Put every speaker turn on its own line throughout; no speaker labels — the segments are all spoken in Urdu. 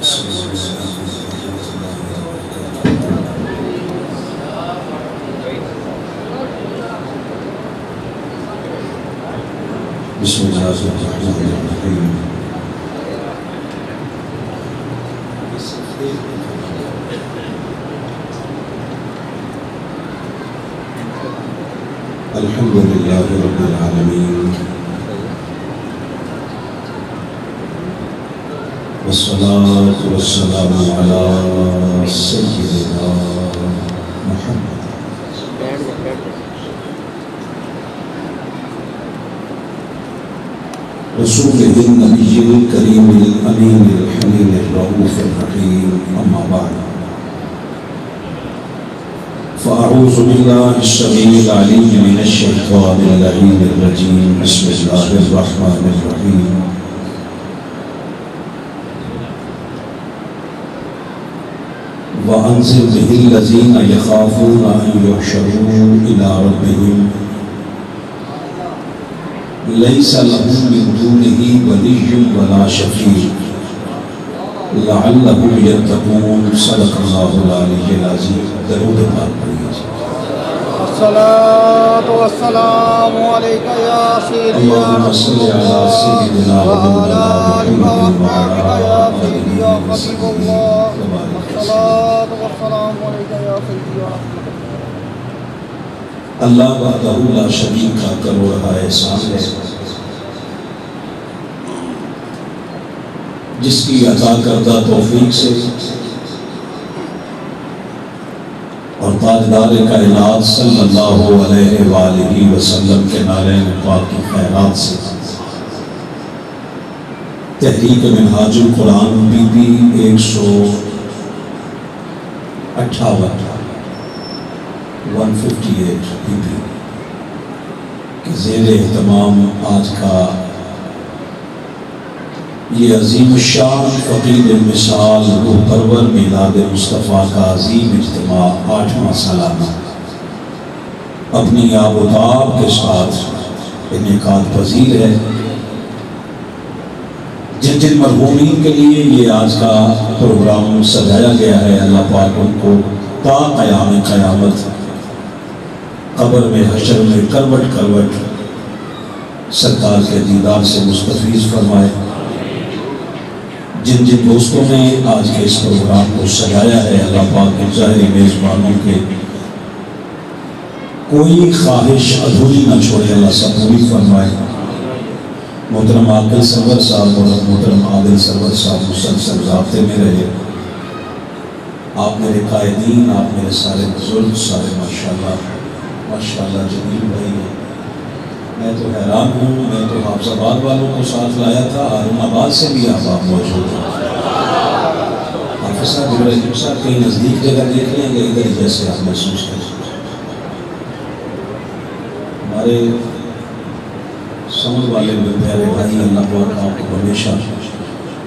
بسم اللہ الرحمن الرحیم الحمد للہ رب العالمین والصلاة والسلام علی سیدنا محمد رسول النبی الکریم الامین الحلیم الرؤوف الرحیم اما بعد فاعوذ باللہ السمیع العلیم من الشیطان اللعین الرجیم بسم اللہ الرحمن الرحیم وانذر به الذین یخافون ان یحشروا الی ربهم لیس لهم من دونه ولی ولا شفیع لعلهم یتقون صدق اللہ العلی العظیم درود پاک پڑھیے
الصلاة والسلام علیکہ یا سیدی یا رسول اللہ وعلا آلہ وصحبہ یا سیدی یا حبیب اللہ الصلاة والسلام علیکہ یا سیدی یا رسول
اللہ وحدہ لا شریک کا کروڑا احسان ہے جس کی عطا کردہ توفیق سے اور تاجدار کائنات صلی اللہ علیہ وآلہ وسلم کے نالین پاک کی خیرات سے تحریک منہاج القرآن بی بی 158 بی بی کے زیر اہتمام آج کا یہ عظیم الشان فقید المثال روح پرور میلاد مصطفیٰ کا عظیم اجتماع 8واں سالانہ اپنی آب و تاب کے ساتھ انعقاد پذیر ہے جن جن مرحومین کے لیے یہ آج کا پروگرام سجایا گیا ہے اللہ پاک ان کو تا قیام قیامت قبر میں حشر میں کروٹ کروٹ سرکار کے دیدار سے مستفیض فرمائے جن جن دوستوں نے آج کے اس پروگرام کو سجایا ہے اللہ پاک کے ظاہری میزبانوں کے کوئی خواہش ادھوری نہ چھوڑے اللہ سب پوری فرمائے محترم عادل سرور صاحب اور محترم عادل سرور صاحب مسلسل رابطے میں رہے آپ میرے قائدین آپ میرے سارے بزرگ سارے ماشاءاللہ جمیل بھائی ہیں میں تو حیران ہوں میں تو حافظ آباد والوں کو ساتھ لایا تھا ہارون آباد سے بھی آپ موجود ہیں حافظ صاحب ابراہیم صاحب کہیں نزدیک جگہ دیکھ لیں گے ادھر جیسے آپ محسوس کریں ہمارے سمجھ والے پیارے بھائی اللہ پاک آپ کو ہمیشہ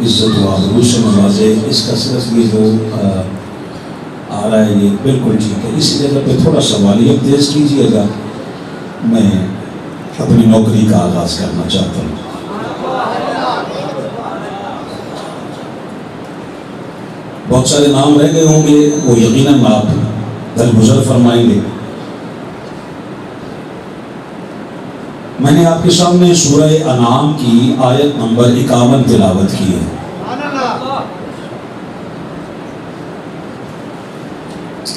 عزت و آبرو سے نوازے اس کا صرف یہ جو آ رہا ہے یہ بالکل ٹھیک ہے اسی جگہ پہ تھوڑا سوالیہ تیز کیجیے گا میں اپنی نوکری کا آغاز کرنا چاہتا ہوں بہت سارے نام رہ گئے ہوں گے وہ یقیناً آپ درگزر فرمائیں گے میں نے آپ کے سامنے سورہ انعام کی آیت نمبر 51 تلاوت کی ہے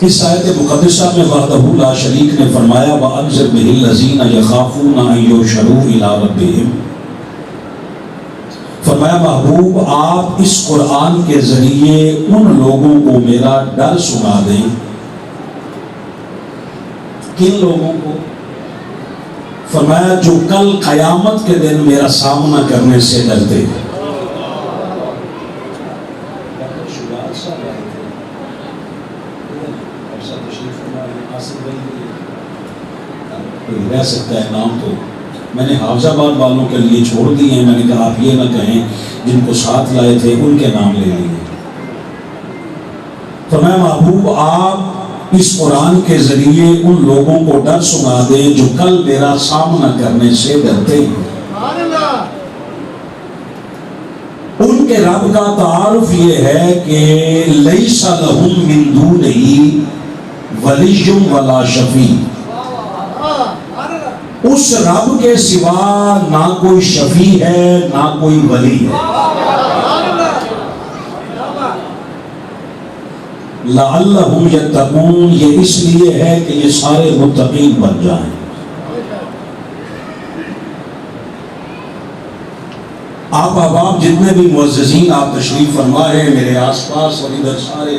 اس آیت مقدسہ میں وحدہ لا شریک نے فرمایا وَأَنذِرْ بِهِ الَّذِينَ يَخَافُونَ أَن يُحْشَرُوا إِلَىٰ رَبِّهِمْ فرمایا محبوب آپ اس قرآن کے ذریعے ان لوگوں کو میرا ڈر سنا دیں کن لوگوں کو فرمایا جو کل قیامت کے دن میرا سامنا کرنے سے ڈرتے ہیں رہ سکتا ہے نام تو میں نے حافظ آباد والوں کے لیے چھوڑ دی ہیں میں نے کہا آپ یہ نہ کہیں جن کو ساتھ لائے تھے ان کے نام لے لیے فرمایا محبوب آپ اس قرآن کے ذریعے ان لوگوں کو ڈر سنا دیں جو کل میرا سامنا کرنے سے ڈرتے ہیں ان کے رب کا تعارف یہ ہے کہ لیس لہم من دونہ ولی ولا شفیع، اس رب کے سوا نہ کوئی شفیع ہے نہ کوئی ولی ہے۔ لعلہم یتقون، یہ اس لیے ہے کہ یہ سارے متقین بن جائیں۔ آپ احباب جتنے بھی معززین آپ تشریف فرما ہیں میرے آس پاس اور ادھر سارے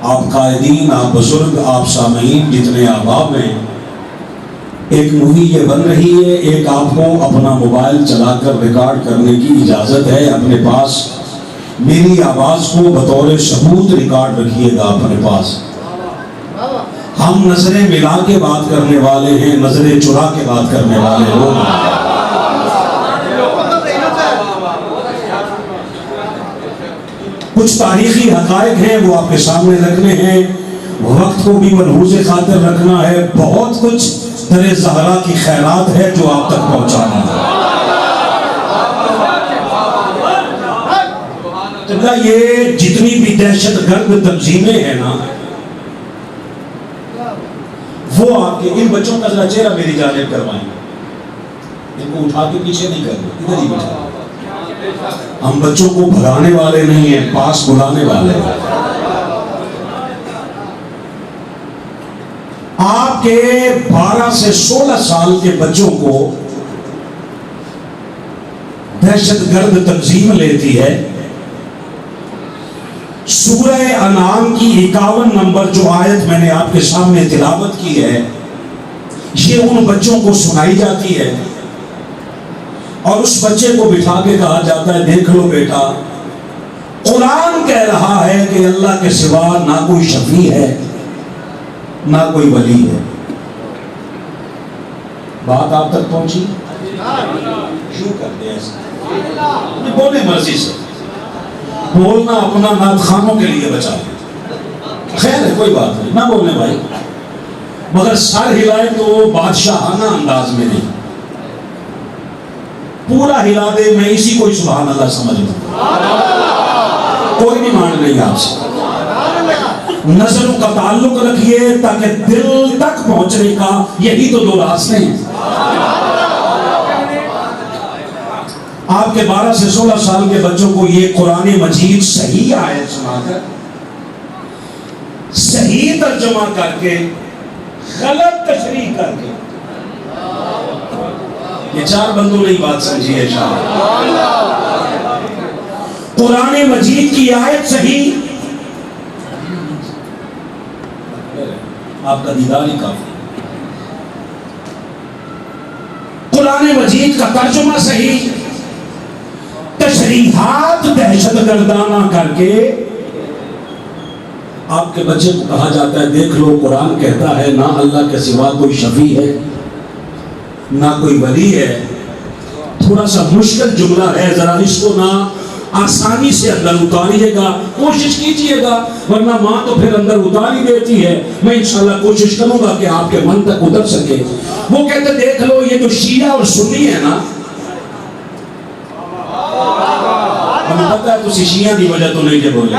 آپ قائدین، آپ بزرگ، آپ سامعین جتنے احباب ہیں، ایک مہم یہ بن رہی ہے، ایک آپ کو اپنا موبائل چلا کر ریکارڈ کرنے کی اجازت ہے اپنے پاس۔ میری آواز کو بطور ثبوت ریکارڈ رکھیے گا اپنے پاس۔ ہم نظریں ملا کے بات کرنے والے ہیں، نظریں چرا کے بات کرنے والے لوگ ہیں۔ کچھ تاریخی حقائق ہیں وہ آپ کے سامنے رکھنے ہیں، وقت کو بھی ملحوظ خاطر رکھنا ہے، بہت کچھ در زہرا کی خیرات ہے جو آپ تک پہنچانا ہے۔ یہ جتنی بھی دہشت گرد تنظیمیں ہیں نا، وہ آپ کے ان بچوں کا ذرا چہرہ میری جانب کروائیں، ان کو اٹھا کے پیچھے نہیں کرنا، ادھر ہی بٹھا۔ ہم بچوں کو بھگانے والے نہیں ہیں، پاس بلانے والے ہیں۔ آپ کے 12 سے 16 سال کے بچوں کو دہشت گرد تنظیم لیتی ہے۔ سورہ انعام کی 51 نمبر جو آیت میں نے آپ کے سامنے تلاوت کی ہے، یہ ان بچوں کو سنائی جاتی ہے اور اس بچے کو بٹھا کے کہا جاتا ہے دیکھ لو بیٹا، قرآن کہہ رہا ہے کہ اللہ کے سوا نہ کوئی شفیع ہے نہ کوئی ولی ہے۔ بات آپ تک پہنچی؟ شروع کر دیں ایسا، بولے مرضی سے، بولنا اپنا نعت خانوں کے لیے بچا لیں، خیر ہے کوئی بات نہیں، نہ بولنے بھائی، مگر سر ہلائے تو بادشاہانہ انداز میں نہیں، پورا ہلا دے، میں اسی کو سبحان اللہ سمجھ لوں، کوئی نہیں مان رہی آپ سے۔ نظروں کا تعلق رکھیے تاکہ دل تک پہنچنے کا یہی تو 2 راستے ہیں۔ آپ کے 12 سے 16 سال کے بچوں کو یہ قرآن مجید صحیح آیت سنا کر، صحیح ترجمہ کر کے، غلط تشریح کر کے، یہ 4 بندوں نے بات سمجھی ہے شاید۔ قرآن مجید کی آیت صحیح، آپ کا دیدار ہی کافی، قرآن مجید کا ترجمہ صحیح، تشریحات دہشت گردانہ کر کے آپ کے بچے کو کہا جاتا ہے دیکھ لو قرآن کہتا ہے نہ اللہ کے سوا کوئی شفیع ہے نہ کوئی ولی ہے۔ تھوڑا سا مشکل جملہ ہے، ذرا اس کو نہ آسانی سے اندر اتاریے گا، کوشش کیجئے گا، ورنہ ماں تو پھر اندر اتاری دیتی ہے۔ میں انشاءاللہ کوشش کروں گا کہ آپ کے من تک اتر سکے۔ وہ کہتے دیکھ لو یہ جو شیعہ اور سنی ہے نا، ہمیں پتہ ہے تسی شیعہ دی وجہ تو نہیں جے بولے،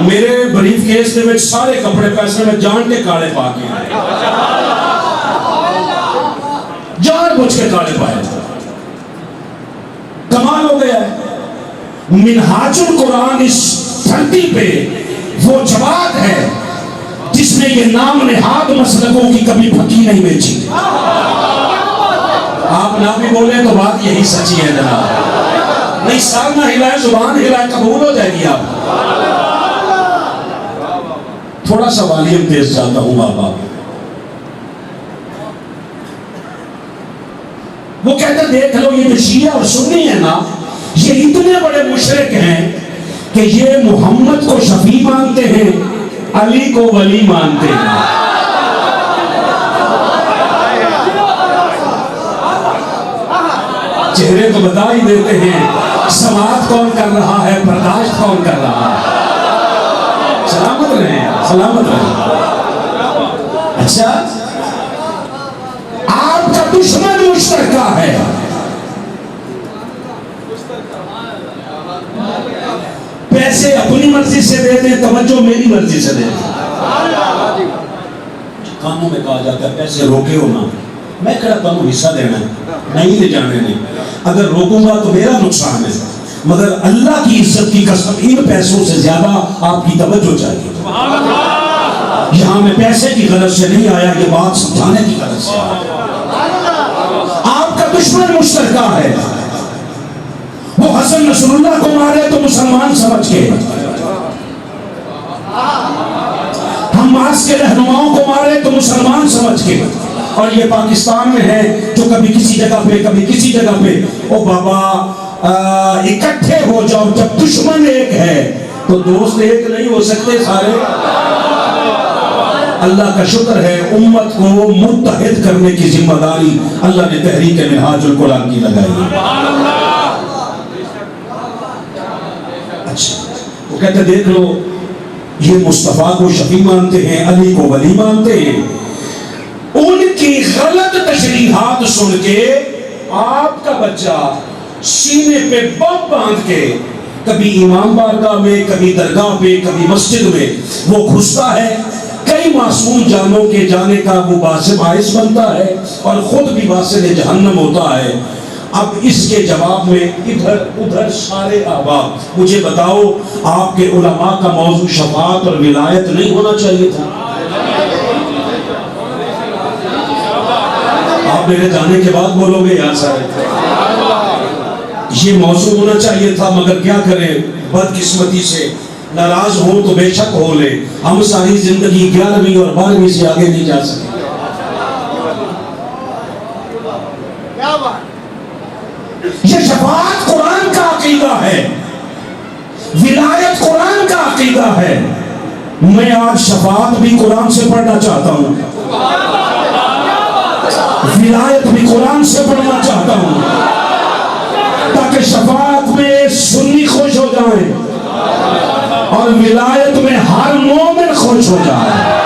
میرے بریف کیس دے وچ سارے کپڑے پیسے میں جان کے کالے پا کے آئے، جان بوجھ کے کالے پائے، کمال ہو گیا ہے۔ منہاج القرآن اس دھرتی پہ وہ جماعت ہے جس نے یہ نام نہاد مسلکوں کی کبھی پھکی نہیں بیچی۔ آپ نہ بھی بولیں تو بات یہی سچی ہے جناب، نہیں سر نہ ہلائے زبان ہلائے قبول ہو جائے گی۔ آپ تھوڑا سا والیم تیز چاہتا ہوں بابا۔ وہ کہتے دیکھ لو یہ جو شیعہ اور سنی ہے نا، یہ اتنے بڑے مشرک ہیں کہ یہ محمد کو شفیع مانتے ہیں، علی کو ولی مانتے ہیں۔ چہرے تو بتا ہی دیتے ہیں، سماعت کون کر رہا ہے، برداشت کون کر رہا ہے۔ سلامت رہیں، سلامت رہیں۔ اچھا آپ کا دشمن مشترکہ ہے، پیسے اپنی مرضی سے دے دیں، توجہ میری مرضی سے دے دیں۔ کاموں میں کہا جاتا ہے پیسے روکے ہو نا، میں کہتا ہوں حصہ دینا ہے، نہیں لے جانے نہیں، اگر روکوں گا تو میرا نقصان ہے، مگر اللہ کی عزت کی قسم ان پیسوں سے زیادہ آپ کی توجہ چاہیے۔ یہاں میں پیسے کی غرض سے نہیں آیا، یہ بات سمجھانے کی غرض سے آیا۔ آپ کا دشمن مشترکہ ہے، وہ حسن نصر اللہ کو مارے تو مسلمان سمجھ کے، حماس کے رہنماؤں کو مارے تو مسلمان سمجھ کے، اور یہ پاکستان میں ہے جو کبھی کسی جگہ پہ کبھی کسی جگہ پہ، او بابا اکٹھے ہو جاؤ، جب دشمن ایک ہے تو دوست ایک نہیں ہو سکتے سارے۔ اللہ کا شکر ہے امت کو متحد کرنے کی ذمہ داری اللہ نے تحریک منہاج القرآن کی لگائی ہے۔ اچھا وہ کہتے دیکھ لو، یہ مصطفیٰ کو شفیع مانتے ہیں، علی کو ولی مانتے ہیں، ان کی غلط تشریحات سن کے آپ کا بچہ سینے پہ بم باندھ کے کبھی امام بارگاہ میں، کبھی درگاہ پہ، کبھی مسجد میں وہ گھستا ہے، کئی معصوم جانوں کے جانے کا وہ باعث بنتا ہے اور خود بھی باعث جہنم ہوتا ہے۔ اب اس کے جواب میں ادھر ادھر سارے احباب، مجھے بتاؤ آپ کے علماء کا موضوع شفاعت اور ولایت نہیں ہونا چاہیے تھا؟ آپ میرے جانے کے بعد بولو گے یار سارے، یہ موضوع ہونا چاہیے تھا، مگر کیا کریں بدقسمتی سے ناراض ہو تو بے شک ہو لے، ہم ساری زندگی 11ویں اور 12ویں سے آگے نہیں جا سکتے۔ یہ شفاعت قرآن کا عقیدہ ہے، ولایت قرآن کا عقیدہ ہے۔ میں آج شفاعت بھی قرآن سے پڑھنا چاہتا ہوں، ولایت بھی قرآن سے پڑھنا چاہتا ہوں، تاکہ شفاعت میں سنی خوش ہو جائیں اور ولایت میں ہر مومن خوش ہو جائے۔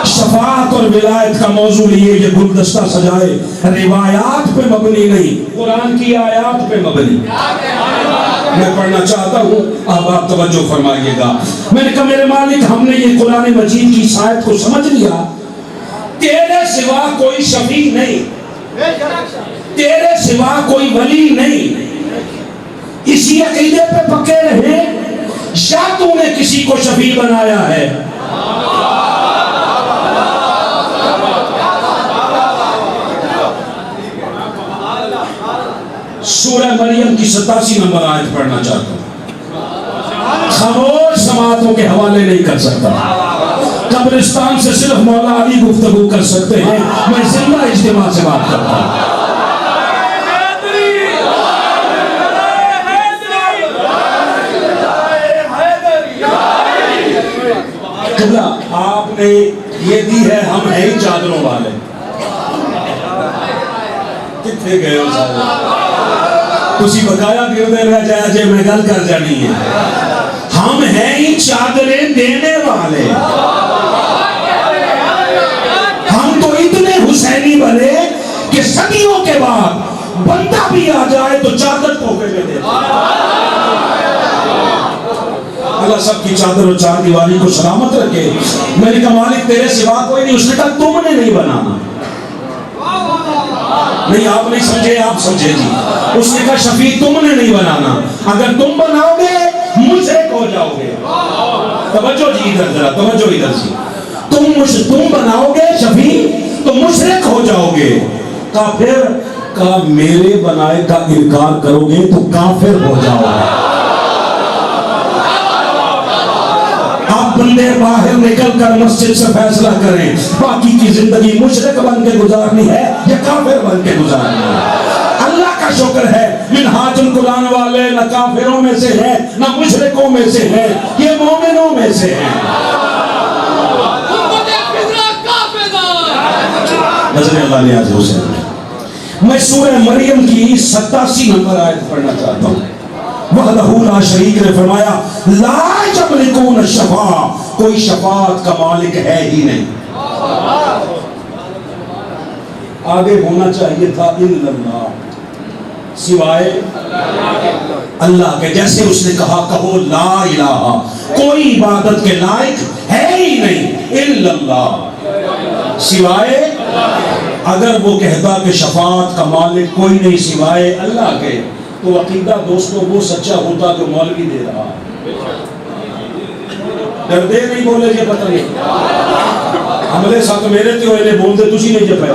شفاعت اور ولایت کا موضوع لیے یہ گلدستہ سجائے، روایات پہ مبنی نہیں، قرآن کی آیات پہ مبنی۔ میں پڑھنا چاہتا ہوں، اب آپ توجہ فرمائیے گا۔ میں نے کہا میرے مالک، ہم نے یہ قرآن مجید کی آیت کو سمجھ لیا، تیرے سوا کوئی شفیع نہیں، تیرے سوا کوئی ولی نہیں، اسی عقیدے پہ پکے رہے، یا تو نے کسی کو شفیع بنایا ہے؟ سورہ مریم کی 87 نمبر آیت پڑھنا چاہتا ہوں، خاموش سماعتوں کے حوالے نہیں کر سکتا، قبرستان سے صرف مولا علی گفتگو کر سکتے ہیں، میں زندہ اجتماع سے بات کرتا ہوں۔ آپ نے یہ دی ہے، ہم ہیں ہی چادروں والے، کتنے گئے ہو سارے، تسی بقایا گردے رہ جائے جے میں گل کر جانی ہے، ہم ہیں ہی چادریں دینے والے، ہم تو اتنے حسینی بنے کہ صدیوں کے بعد بندہ بھی آ جائے تو چادر تحفے میں دیتا۔ اللہ سب کی چادر اور چار دیواری کو سلامت رکھے۔ میں نے کہا مالک تیرے سوا کوئی نہیں، اس نے کہا تم نے نہیں بنانا، نہیں آپ نہیں سمجھے، آپ سمجھے جی، اس نے کہا شفیع تم نے نہیں بنانا، اگر تم بناؤ گے مشرک ہو جاؤ گے۔ توجہ جی ادھر ذرا، توجہ ادھر سے، تم بناؤ گے شفیع تو مشرک ہو جاؤ گے، کافر کا میرے بنائے کا انکار کرو گے تو کافر ہو جاؤ گے۔ بندے باہر نکل کر مسجد سے فیصلہ کریں، باقی کی زندگی مشرک بن کے گزارنی ہے یا کافر بن کے گزارنی ہے۔ اللہ کا شکر ہے منہاج القرآن والے نہ کافروں میں سے ہیں نہ مشرکوں میں سے ہیں، یہ مومنوں میں سے ہیں۔ نظر اللہ نیاز حسین، میں سورہ مریم کی 87 نمبر آیت پڑھنا چاہتا ہوں۔ وحدہ لا شریک نے فرمایا لا یملکون الشفاعہ، کوئی شفاعت کا مالک ہے ہی نہیں۔ آگے ہونا چاہیے تھا الا اللہ، سوائے اللہ کے. جیسے اس نے کہا کہو لا الہ، کوئی عبادت کے لائق ہے ہی نہیں الا اللہ، سوائے. اگر وہ کہتا کہ شفاعت کا مالک کوئی نہیں سوائے اللہ کے، تو عقیدہ دوستوں وہ سچا ہوتا جو مولوی دے رہا. ڈردے نہیں بولے جی پتہ نہیں ہمارے ساتھ میرے تو انہیں بولتے تجھی نہیں جب ہے.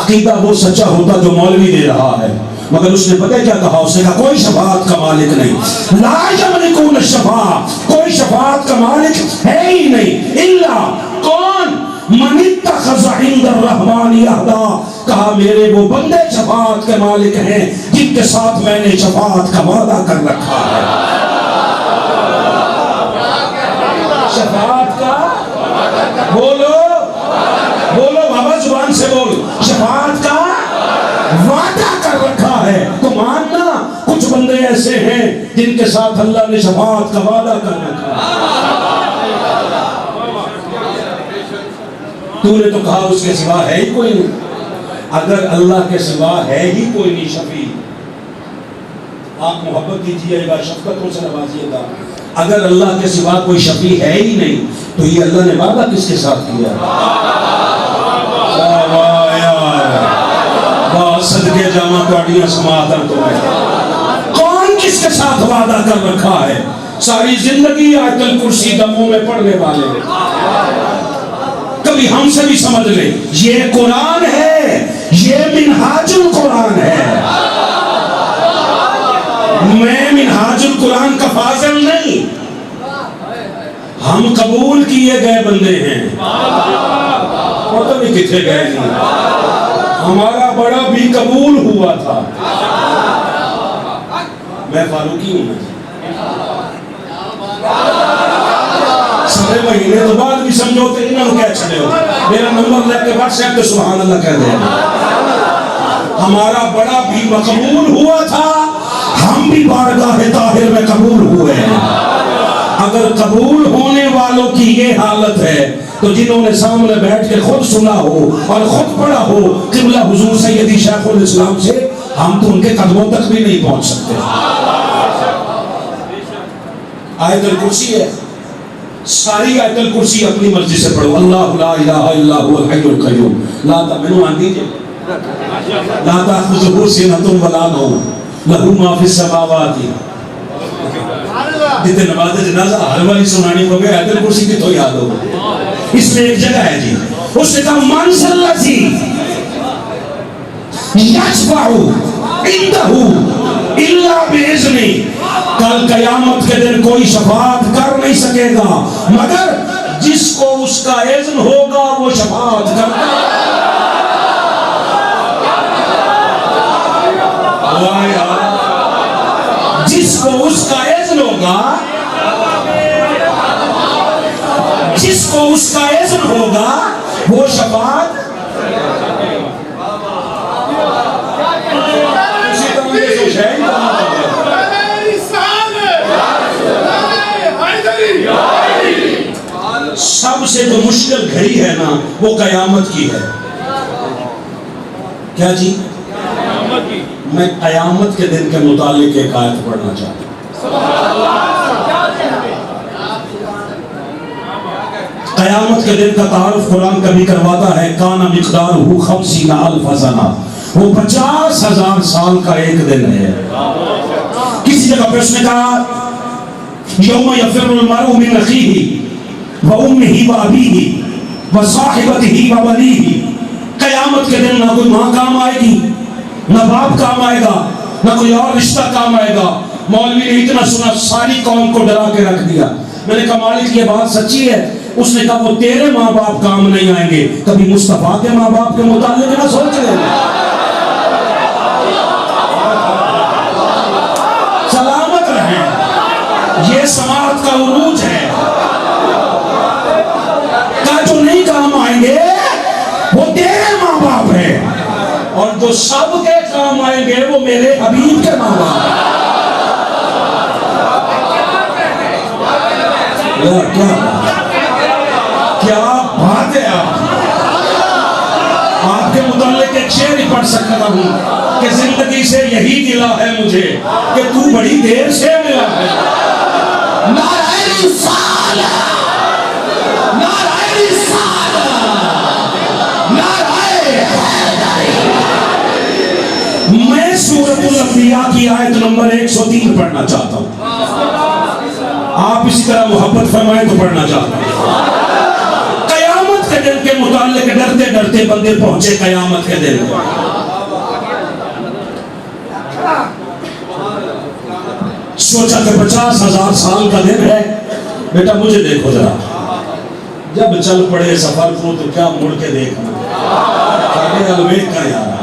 عقیدہ وہ سچا ہوتا جو مولوی دے رہا ہے. مگر اس نے پتہ کیا کہا؟ اس نے کہا کوئی شفاعت کا مالک نہیں، لا یملکون الشفاعۃ، کوئی شفاعت کا مالک ہے ہی نہیں الا کون؟ من اتخذ عند الرحمن عہدا، کہا میرے وہ بندے شفاعت کے مالک ہیں جن کے ساتھ میں نے شفاعت کا وعدہ کر رکھا ہے. شفاعت کا بولو بولو بابا زبان سے بول، شفاعت کا وعدہ کر رکھا ہے. تو ماننا کچھ بندے ایسے ہیں جن کے ساتھ اللہ نے شفاعت کا وعدہ کر رکھا ہے. تو نے تو کہا اس کے سوا ہے ہی کوئی نہیں. اگر اللہ کے سوا ہے ہی کوئی نہیں شفیع، آپ محبت دیجیے گا، شفقتوں سے نوازیے گا. اگر اللہ کے سوا کوئی شفیع ہے ہی نہیں تو یہ اللہ نے وعدہ کس کے ساتھ کیا؟ صدقے جامع کوڑیاں سماعتاں تو ہے. کون کس کے ساتھ وعدہ کر رکھا ہے؟ ساری زندگی آیت الکرسی دموں میں پڑھنے والے. کبھی ہم سے بھی سمجھ لیں یہ قرآن ہے، یہ منہاج القرآن ہے. میں منہاج القرآن کا فاضل نہیں، ہم قبول کیے گئے بندے ہیں. پتہ نہیں کتنے گئے نہیں. ہمارا بڑا بھی قبول ہوا تھا. میں فاروقی ہوں. سارے مہینے تو بعد بھی سمجھوتے انہوں کیا چھڑے ہو. میرا نمبر لے کے واٹس ایپ پہ سبحان اللہ کہہ دیں. ہمارا بڑا بھی مقبول ہوا تھا، ہم بھی بارگاہ طاہر میں قبول ہوئے ہیں. اگر قبول ہونے والوں کی یہ حالت ہے تو جنہوں نے سامنے بیٹھ کے خود سنا ہو اور خود پڑھا ہو قبلہ حضور سیدی شیخ الاسلام سے، ہم تو ان کے قدموں تک بھی نہیں پہنچ سکتے. آیت الکرسی ہے، ساری آیت الکرسی اپنی مرضی سے پڑھو. اللہ لا الہ الا هو الحی القیوم لا تأخذہ آن دیجئے لا تأخذہ سنۃ ولا نوم لہ ما فی السماوات. جتنے نماز جنازہ ہر والی سنانی کو گئے آیت الکرسی کی تو یاد ہو. اس میں ایک جگہ ہے جی، اس نے کہا من ذی یشفع عندہ الا باذنہ. کل قیامت کے دن کوئی شفاعت کر نہیں سکے گا مگر جس کو اس کا اذن ہوگا وہ شفاعت کرے گا. جس کو اس کا اذن ہوگا، جس کو اس کا اذن ہوگا وہ شفاعت. اسی طرح یہ سوچ ہے سب سے جو مشکل گھڑی ہے نا وہ قیامت کی ہے. کیا جی؟ میں قیامت کے دن کے متعلق ایک آیت پڑھنا چاہتا ہوں. قیامت کے دن کا تعارف قرآن کبھی کرواتا ہے کان مقدارہ 50,000 سنہ، وہ 50,000 سال کا ایک دن ہے. کسی جگہ پہ اس نے کہا یوم یفر المرء من اخیہ وامہ وابیہ وصاحبتہ وبنیہ. قیامت کے دن نہ کوئی ماں کام آئے گی، نہ باپ کام آئے گا، نہ کوئی اور رشتہ کام آئے گا. مولوی نے اتنا سنا ساری قوم کو ڈرا کے رکھ دیا. میں نے کہا مالک یہ بات سچی ہے؟ اس نے کہا وہ تیرے ماں باپ کام نہیں آئیں گے، کبھی مصطفیٰ کے ماں باپ کے متعلق نہ سوچ لیں. سلامت رہیں، یہ سماعت کا عروج ہے. کہا جو نہیں کام آئیں گے وہ تیرے ماں باپ ہیں، اور جو سب کے کام آئیں گے وہ میرے حبیب کے ماں باپ ہیں. کیا بات ہے! آپ کے متعلق ایک شعر ہی پڑھ سکتا ہوں کہ زندگی سے یہی گلا ہے مجھے کہ تو بڑی دیر سے ملا ہے.
نعرہ رسالہ، نعرہ رسالہ، نعرہ حیدری.
میں سورۃ الانبیاء کی آیت نمبر 103 پڑھنا چاہتا ہوں. آپ اسی طرح محبت فرمائیں تو پڑھنا چاہتا ہوں. قیامت کے دن کے متعلق ڈرتے ڈرتے بندے پہنچے قیامت کے دن. سوچا کہ 50,000 سال کا دن ہے. بیٹا مجھے دیکھو ذرا، جب چل پڑے سفر کو تو کیا مڑ کے دیکھنا. الویک کا یار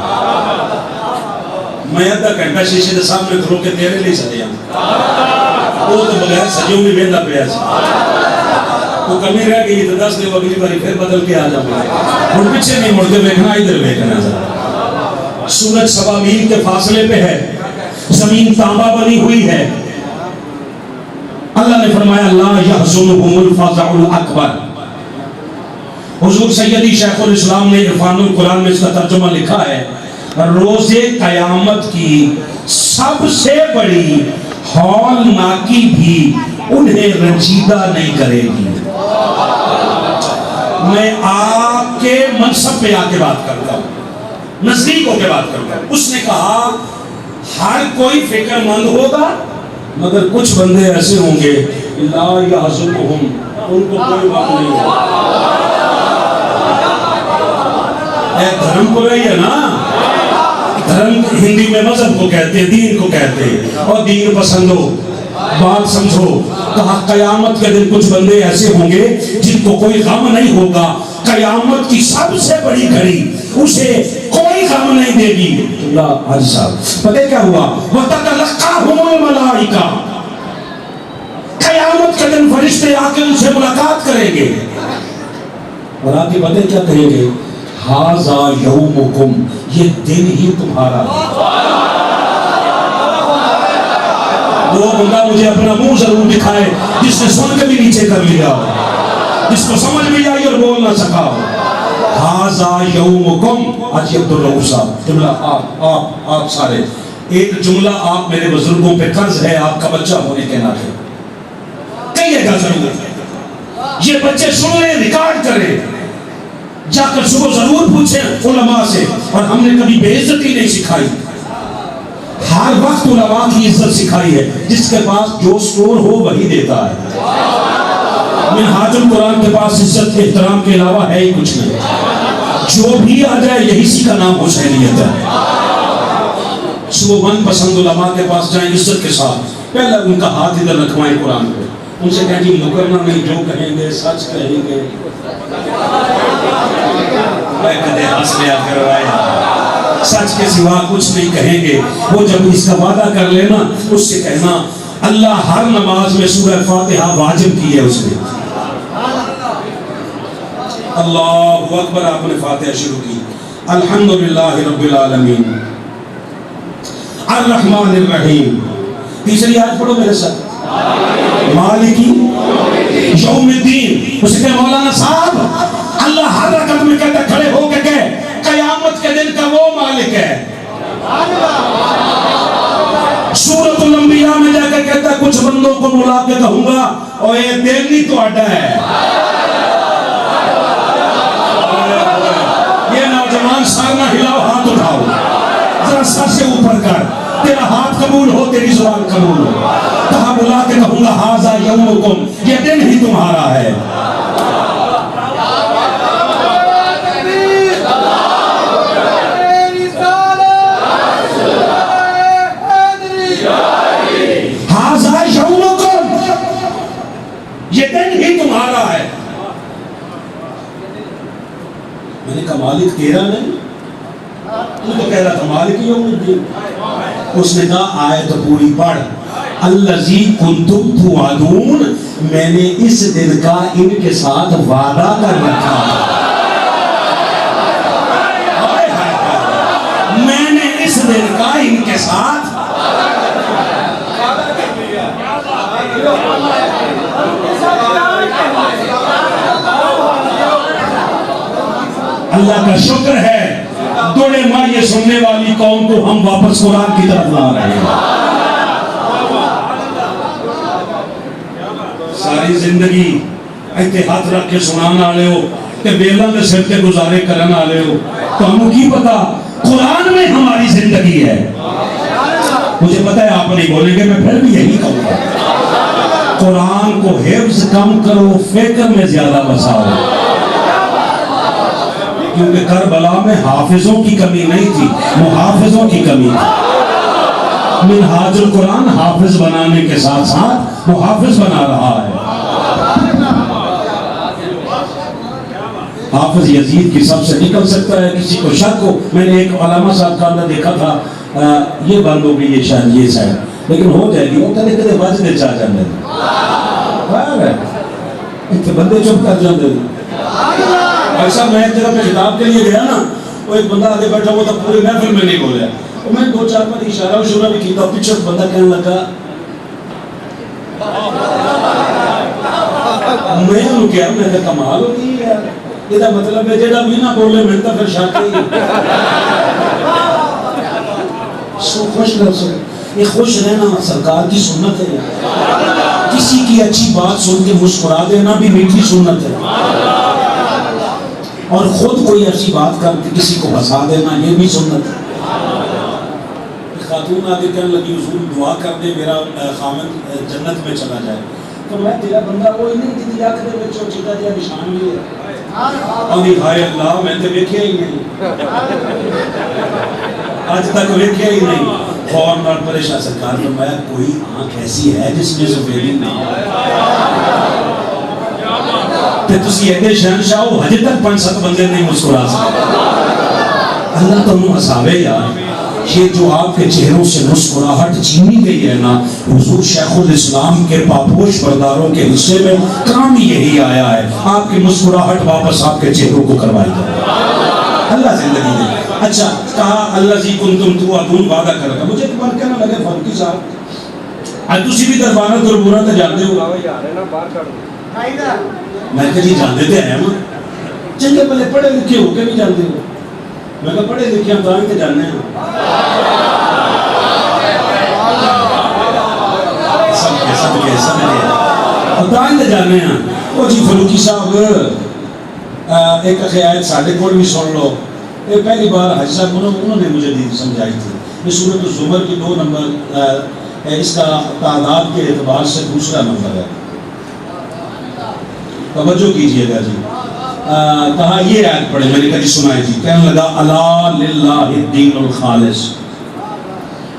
میں ادھا گھنٹہ شیشے کے سامنے کھلو کے تیرے لیے سجیا وہ تو بغیر سجوں بھی ویلا پیا سی. وہ کمی رہ گئی تو 10 دن اگلی باری پھر بدل کے آ جاؤں گا. مڑ پیچھے نہیں مڑ کے دیکھنا، ادھر دیکھنا. سورج 1.25 میل کے فاصلے پہ ہے، زمین تانبا بنی ہوئی ہے. اللہ نے فرمایا لا یحزنہم الفزع الاکبر. حضور سیدی شیخ الاسلام نے عرفان القرآن میں اس کا ترجمہ لکھا ہے، روز قیامت کی سب سے بڑی ہولناکی بھی انہیں رنجیدہ نہیں کرے گی. میں آپ کے منصب پہ آ کے بات کرتا ہوں، نزدیک ہو کے بات کرتا ہوں. اس نے کہا ہر کوئی فکر مند ہوگا مگر کچھ بندے ایسے ہوں گے لا یحزنہم، ان کو کوئی غم نہیں ہوگا. اے دھرم کو رہی ہے نا، دھرم ہندی میں مذہب کو کہتے ہیں، دین کو کہتے ہیں. اور دین پسندو بات سمجھو. کہا قیامت کے دن کچھ بندے ایسے ہوں گے جن کو کوئی غم نہیں ہوگا. قیامت کی سب سے بڑی گھڑی اسے کوئی غم نہیں دے گی. اللہ حاجی صاحب پتہ کیا ہوا؟ وَتَتَلَقَّاهُمُ الْمَلَائِكَةُ. قیامت کے دن فرشتے آ کے ان سے ملاقات کریں گے اور آ کے پتہ کیا کہیں گے؟ ہَذَا يَوْمُكُمْ، یہ دن ہی تمہارا. وہ بندہ مجھے اپنا منہ ضرور دکھائے جس نے سن کے بھی نیچے کر لیا، جس کو سمجھ بھی آئی اور بول نہ سکا. ہَذَا يَوْمُكُمْ. آج عبدالرؤوف صاحب جملہ آپ سارے ایک جملہ آپ میرے بزرگوں پہ قرض ہے آپ کا بچہ ہونے کے ناطے کہیے گا ضرور. یہ بچے سن لیں، ریکارڈ کریں، جا کر صبح ضرور پوچھیں علماء سے. اور ہم نے کبھی بے عزتی نہیں سکھائی، ہر وقت علماء کی عزت سکھائی ہے. جس کے پاس جو سٹور ہو وہی دیتا ہے. منہاج القرآن کے پاس عزت احترام کے علاوہ ہے ہی کچھ نہیں. جو بھی آ جائے یہی سی کا نام حسینیت ہے. صبح من پسند علماء کے پاس جائیں عزت کے ساتھ، پہلے ان کا ہاتھ ادھر رکھوائیں قرآن پہ، ان سے کہیں جی مکرمہ نہیں، جو کہیں گے سچ کہیں گے. میں کدے ہنس لیا کروایا، سچ کے سوا کچھ نہیں کہیں گے. وہ جب اس کا وعدہ کر لینا اس سے کہنا اللہ ہر نماز میں سورہ فاتحہ واجب کی ہے اس نے. اللہ اکبر. آپ نے فاتحہ شروع کی الحمدللہ رب العالمین الرحمن الرحیم. تیسری آیت پڑھو میرے ساتھ، مالکی یوم الدین. اسے کہ مولانا صاحب اللہ ہر رکعت میں کہتا کھڑے ہو کے کہ قیامت کے دن کا وہ مالک ہے. سورۃ الانبیاء میں جا کے کہتا کچھ بندوں کو بلا کے کہوں گا اور یہ دل نہیں تو اڈا ہے. یہ نوجوان سر نہ ہلاؤ، ہاتھ اٹھاؤ ذرا سر سے اوپر کر. تیرا ہاتھ قبول ہو، تیری زبان قبول ہو. کہا بلا کے کہوں گا ھذا یومکم، یہ دن ہی تمہارا ہے. ھذا یومکم، یہ دن ہی تمہارا ہے. میں نے کہا مالک تیرا نہیں، تو کہہ رہا تھا مالک یوم الدین. اس نے کہا آیت پوری پڑھ، الذی کنتم توعدون، میں نے اس دن کا ان کے ساتھ وعدہ کر رکھا. میں نے اس دن کا ان کے ساتھ اللہ کا شکر ہے. دوڑ ماں یہ سننے والی قوم کو ہم واپس قرآن کی طرف لا رہے ہیں. ساری زندگی ایتے ہاتھ رکھ کے سنانا آلے ہو کہ بیلہ میں سر کے گزارے کرنا آلے ہو, تو ہمیں کی پتا قرآن میں ہماری زندگی ہے. مجھے پتا ہے آپ نہیں بولیں گے, میں پھر بھی یہی کہوں گا, قرآن کو حفظ کم کرو, فکر میں زیادہ بساؤ. کیونکہ کربلا میں حافظوں کی کمی نہیں تھی, محافظوں کی کمی تھی. منہاج القرآن حافظ بنانے کے ساتھ ساتھ محافظ بنا رہا ہے. حافظ یزید کی سب سے نکل سکتا ہے, کسی کو شک ہو. میں نے ایک علامہ صاحب کا اندر دیکھا تھا, یہ بند ہو گئی یہ شاید, یہ شاید, لیکن ہو جائے گی. وہ کہنے کہتے بج دے چاہ جاندے اتنے بندے چپ کر جاندے. ایسا میں ایک جگہ پہ خطاب کے لیے گیا نا, وہ ایک بندہ آگے بیٹھا ہوا تھا, پورے محفل میں نہیں بولیا. میں دو چار بار اشارہ و شورہ بھی کیتا, پیچھے بندہ کہنے لگا, میں نے کیا, میں نے کمال ہوگی یار, یہ مطلب ہے جیڑا بھی نہ بولے میں تو پھر شاک ہی سو خوش رہ سکے. یہ خوش رہنا سرکار کی سنت ہے. کسی کی اچھی بات سن کے مسکرا دینا بھی میٹھی سنت ہے, اور خود کوئی ایسی بات کر کے کسی کو ہنسا دینا یہ بھی سنت ہے. خاتون آگے کہنے لگی, حضور دعا کر دے میرا خامد جنت میں چلا جائے. تو میں تیرا بندہ کوئی نہیں جی آنکھ دے بچوں چیتا دیا نشان بھی ہے. اور ہائے اللہ میں تو ویکھیا ہی نہیں, آج تک ویکھیا ہی نہیں. فوراً اور پریشان سرکار فرمایا, کوئی آنکھ ایسی ہے جس میں سفیدی نہ ہو. تے تسی ایڈے شہنشاہ ہو, ہجے تک 5-7 بندے نہیں مسکرا سکتے. اللہ تمہیں ہساوے یار. یہ جو آپ کے چہروں سے مسکراہٹ چھینی گئی ہے نا, حضور شیخ الاسلام کے پاپوش برداروں کے حصے میں کام یہی آیا ہے. آپ کی مسکراہٹ واپس آپ کے چہروں کو کروائی جائے. اللہ زندگی دے. اچھا کہا اللہ زی کنتم توعدون, وعدہ کر رہا. مجھے تو بات کہنا لگے فاروقی صاحب, آج تسی بھی دربارہ دربورہ تے جاندے ہو. میں کہ جی جاندے تے ہیں ہم, چنگے بھلے پڑھے لکھے ہو کے بھی جاندے ہو. میں کہا پڑھے لکھے ہم تو آئیں تے جانے ہیں. سب جانے ہیں. وہ جی فاروقی صاحب ایک آیت ساڑھے کوڑ بھی سن لو. یہ پہلی بار حج صاحب انہوں نے مجھے سمجھائی تھی. یہ سورۃ الزمر کی 2 نمبر, اس کا تعداد کے اعتبار سے دوسرا نمبر ہے. توجہ کیجئے گا جی. کہا یہ آیت پڑھے, میں نے کہا جی سنائے جی. کہنے لگا الا للہ الدین الخالص.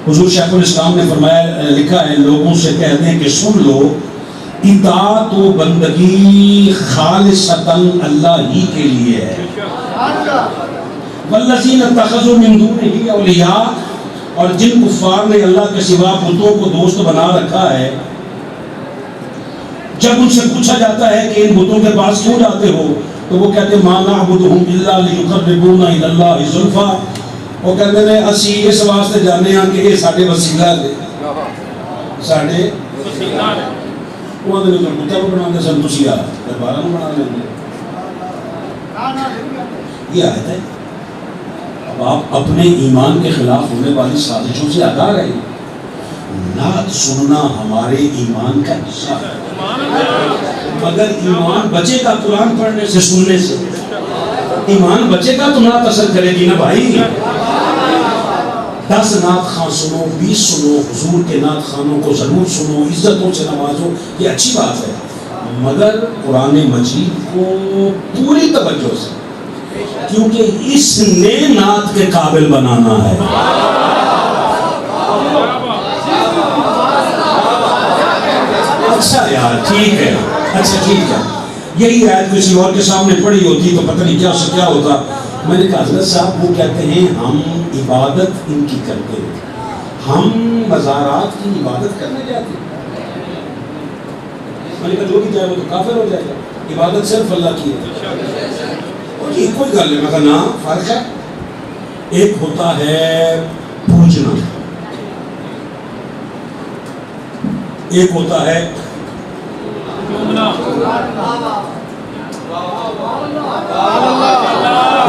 حضور شیخ الاسلام نے فرمایا, لکھا ہے, لوگوں سے کہہ دیں کہ سن لو, اطاعت و بندگی خالصتاً اللہ ہی کے لیے ہے. والذین اتخذوا من دونہ اولیاء, اور جن کفار نے اللہ کے سوا بتوں کو دوست بنا رکھا ہے, جب ان سے پوچھا جاتا ہے کہ ان بتوں کے پاس کیوں جاتے ہو, تو وہ کہتے ہیں ما نعبدہم الا لیقربونا الی اللہ زلفیٰ. وہ کہتے ہیں اسی اس واسطے جانے ہیں کہ یہ ساڈے وسیلہ دے, ساڈے وسیلہ دے. وہ دے تو بتا بنا دے سن تسی آ دربارہ میں بنا لیں گے. یہ آیت ہے. اب آپ اپنے ایمان کے خلاف ہونے والی سازشوں سے آگاہ رہے. نعت سننا ہمارے ایمان کا حصہ ہے, مگر ایمان بچے گا قرآن پڑھنے سے, سننے سے. ایمان بچے گا تو نعت اثر کرے گی نا بھائی. 10 نعت خان سنو, 20 سنو, حضور کے نعت خانوں کو ضرور سنو, عزتوں سے نوازو, یہ اچھی بات ہے, مگر قرآن مجید کو پوری توجہ سے, کیونکہ اس نے نعت کے قابل بنانا ہے. اچھا یار ٹھیک ہے, اچھا ٹھیک ہے. یہی آیت کسی اور کے سامنے پڑھی ہوتی تو پتہ نہیں کیا سے کیا ہوتا. میں نے کہا حضرت صاحب وہ کہتے ہیں ہم عبادت ان کی کرتے ہیں, ہم مزارات کی عبادت کرنے جاتے ہیں. میں نے کہا جو بھی جائے وہ تو کافر ہو جائے گا, عبادت صرف اللہ کی ہے. اور یہ کوئی گل ہے. میں کہا نا فرق ہے. ایک ہوتا ہے پوجنا, ایک ہوتا ہے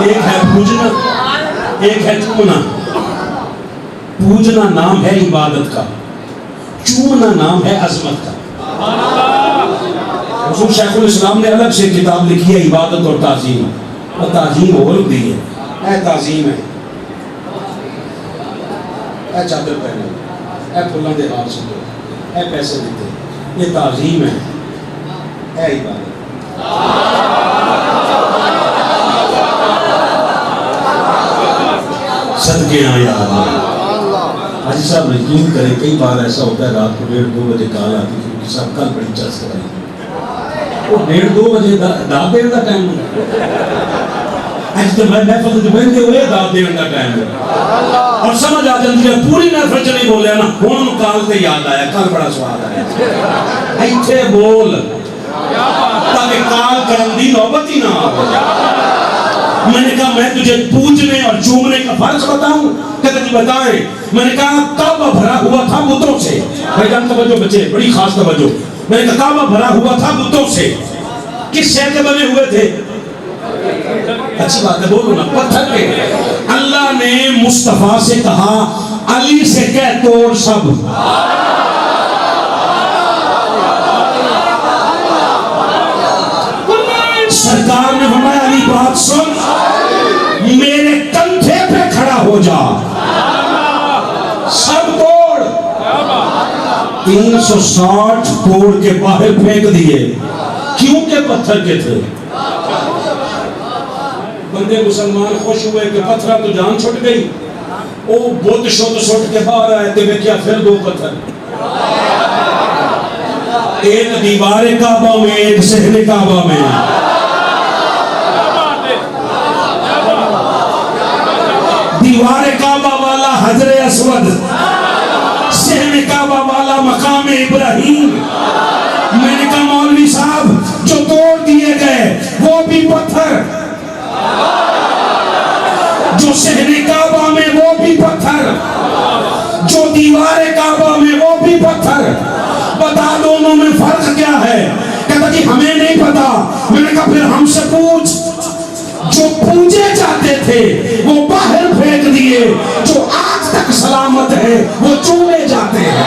ایک ہے پوجنا, ایک ہے چومنا. پوجنا نام ہے عبادت کا, چومنا نام ہے عظمت کا. حضور شیخ الاسلام نے الگ سے کتاب لکھی ہے عبادت اور تعظیم. اور تعظیم اور دی ہے. اے تعظیم ہے, اے چادر پہنے, اے پھلاں دے ہار سجو, اے پیسے دیتے, یہ تعظیم ہے. اے عبادت. صدقے آیا حاجی صاحب یقین کریں, کئی بار ایسا ہوتا ہے رات کو 1:30-2 بجے کال آتی ہے کہ صاحب کل بڑی چرچ کرائی. وہ 1:30-2 بجے دعوت دینے کا ٹائم اج تو میں محفل جو بہندے ہوئے دعوت دینے کا ٹائم ہے اور سمجھ آ جاتی ہے پوری محفل چ نہیں بولیا نا, ہن کال تے یاد آیا, کل بڑا سواد آیا. ایتھے بول تاکہ کال کرن دی نوبت ہی نہ آئے. میں نے کہا میں تجھے پوجنے اور چومنے کا فرق بتاؤں, کہتے جی بتائیں. میں نے کہا کعبہ بھرا ہوا تھا بتوں سے. بھائی جان توجہ بچے, بڑی خاص توجہ. میں نے کہا کعبہ بھرا ہوا تھا بتوں سے. کس شے کے بنے ہوئے تھے؟ اچھی بات ہے بولو نا, پتھر کے. اللہ نے مصطفیٰ سے کہا علی سے کہہ توڑ سب. سرکار نے فرمایا علی بات سن, میرے کندھے پہ کھڑا ہو جا, سب توڑ. 360 توڑ کے باہر پھینک دیے, کیونکہ پتھر کے تھے. بندے مسلمان خوش ہوئے کہ پتھرہ تو جان چھٹ گئی. او بت شٹ کے باہر آئے تھے, میں کیا پھر 2 پتھر, ایک دیوار کعبہ میں, ایک صحن کعبہ میں. دیوار کعبہ والا حجر اسود, صحن کعبہ والا مقام ابراہیم. میں نے کہا مولوی صاحب جو توڑ دیے گئے وہ بھی پتھر, جو صحن کعبہ میں وہ بھی پتھر, جو دیوار کعبہ میں وہ بھی پتھر. بتا دونوں میں فرق کیا ہے؟ کہتا جی ہمیں نہیں پتا. میں نے کہا پھر ہم سے پوچھ. جو پوجے جاتے تھے وہ باہر پھینک دیے, جو آج تک سلامت ہے وہ چومے جاتے ہیں.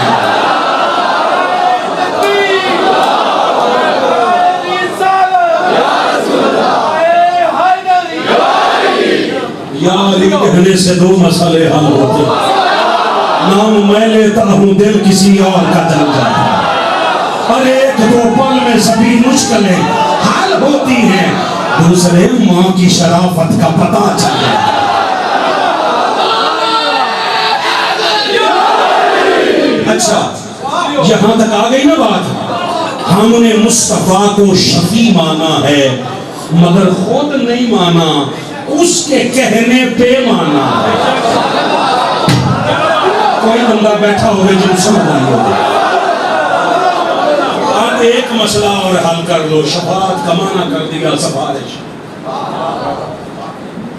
یا علی کہنے سے 2 مسئلے حل ہوتے. نام میں لیتا ہوں دل کسی اور کا جل جاتا ہے, اور 1-2 پل میں سبھی مشکلیں حل ہوتی ہیں. دوسرے ماں کی شرافت کا پتہ چلے. اچھا یہاں تک آ گئی نا بات. ہم نے مصطفیٰ کو شفیع مانا ہے مگر خود نہیں مانا, اس کے کہنے پہ مانا ہے. کوئی بندہ بیٹھا ہوئے جو سمجھ نہیں ہوگا. اب ایک مسئلہ اور حل کر لو. شفاعت کا معنی کر دیا سفارش.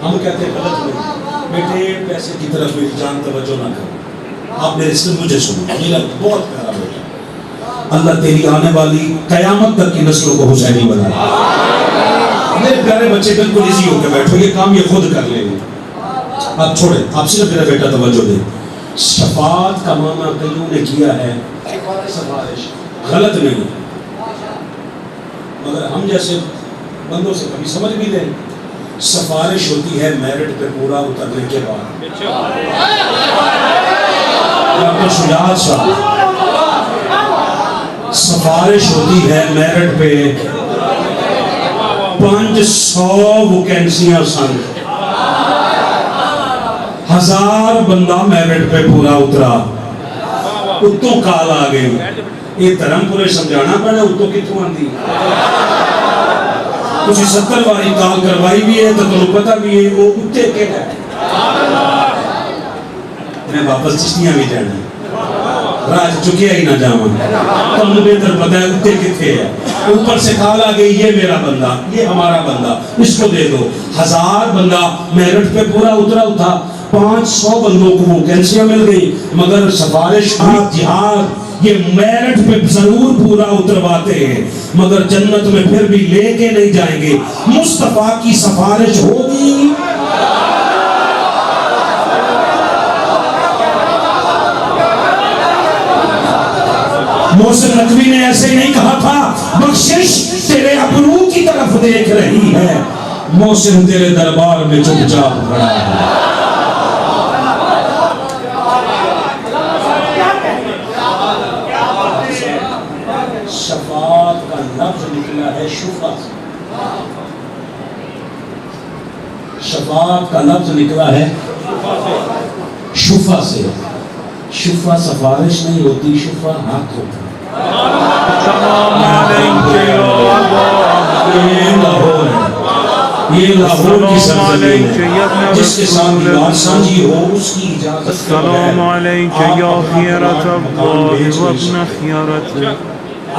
ہم کہتے ہیں غلط نہیں بیٹے, پیسے کی طرف میری جان توجہ نہ کرو. آپ میرے سے مجھے سنو, میرا بہت پیارا بیٹا, اللہ تیری آنے والی قیامت تک کی نسلوں کو حسینی بنا. میرے پیارے بچے بالکل ایزی ہو کے بیٹھو, یہ کام یہ خود کر لیں گے. آپ چھوڑیں, آپ صرف میرا بیٹا توجہ دیں. شفاعت کا معنی کئیوں نے کیا ہے سفارش, غلط نہیں, مگر ہم جیسے بندوں سے کبھی سمجھ بھی لیں. سفارش ہوتی ہے میرٹ پہ پورا اترنے کے بعد. ڈاکٹر شجاعت صاحب, سفارش ہوتی ہے میرٹ پہ 500 ویکینسیاں سن, 1000 بندہ میرٹ پہ پورا اترا, اتوں کال آ گئی. یہ دھرم پورے سمجھانا پڑا اتوں کتوں آتی. تسی 70 باری کال کروائی بھی ہے تو تمہیں پتہ بھی ہے وہ اتے کے ہے. میں واپس چشتیاں بھی جانا راج چکیا ہی نہ جاؤں, تم نے بہتر پتہ ہے اتے کتنے ہے. اوپر سے کال آ گئی یہ میرا بندہ, یہ ہمارا بندہ, اس کو دے دو. 1000 بندہ میرٹ پہ پورا اترا تھا, 500 بندوں کو ویکینسیاں مل گئی. مگر سفارش جہاد یہ میرٹ پہ ضرور پورا اترواتے ہیں مگر جنت میں پھر بھی لے کے نہیں جائیں گے. مصطفیٰ کی سفارش ہوگی محسن نقوی نے ایسے نہیں کہا تھا بخشش تیرے ابرو کی طرف دیکھ رہی ہے، محسن تیرے دربار میں چپ چاپ کھڑا ہے۔ شفاعت کا لفظ نکلا ہے شفا سے، شفاعت کا لفظ نکلا ہے شفا سے۔ شفا سفارش نہیں ہوتی، شفا حق ہوتا ہے۔ یہ لاہور کی سرزمین ہے، جس کے ساتھ دیوار سانجی ہو اس کی اجازت کے
السلام علیک یا خیرت اللہ وابن خیرته،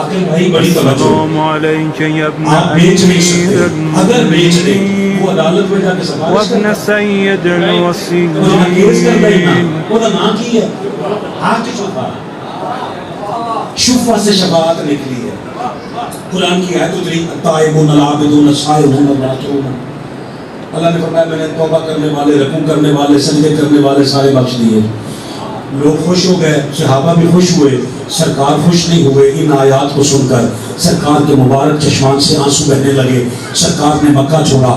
عقل بھائی بڑی توجہ،
السلام علیک یا ابن
آپ بیچ نہیں سکتے،
امیر
اگر بیچ دیں
المؤمنین
وہ عدالت میں جا کے سفارش
وابن
کرتا ہے،
سید
وہ جہاں کیس کر رہی نا
الوسیین۔
وہ تو نہ کی ہے، حق شفا، شفا سے شفاعت نکلی ہے۔ قرآن کی آیت اتری التائبون العابدون السائحون الراکعون، اللہ نے فرمایا میں نے توبہ کرنے والے، رکوع کرنے والے، سجدے کرنے والے سارے بخش دیے۔ لوگ خوش ہو گئے، صحابہ بھی خوش ہوئے، سرکار خوش نہیں ہوئے ان آیات کو سن کر۔ سرکار کے مبارک چشمان سے آنسو بہنے لگے، سرکار نے مکہ چھوڑا،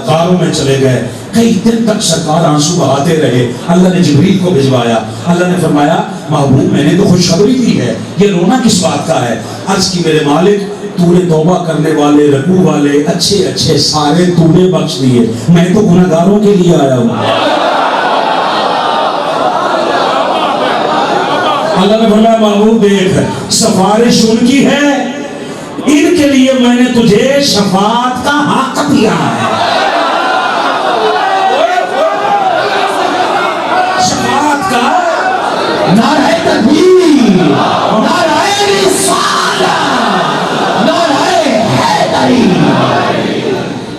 غاروں میں چلے گئے، کئی دن تک سرکار آنسو بہاتے رہے۔ اللہ نے جبریل کو بھجوایا، اللہ نے فرمایا محبوب میں نے تو خوشخبری دی ہے، یہ رونا کس بات کا ہے؟ عرض کی میرے مالک تو نے توبہ کرنے والے، رکوع والے، اچھے اچھے سارے تو نے بخش دیے، میں تو گناہگاروں کے لیے آیا ہوں۔ اللہ نے فرمایا محبوب دیکھ سفارش ان کی ہے، ان کے لیے میں نے تجھے شفاعت کا حق دیا ہے۔ شفاعت کا
نعرہ تکبیر، نعرہ رسالہ، نعرہ حیدری۔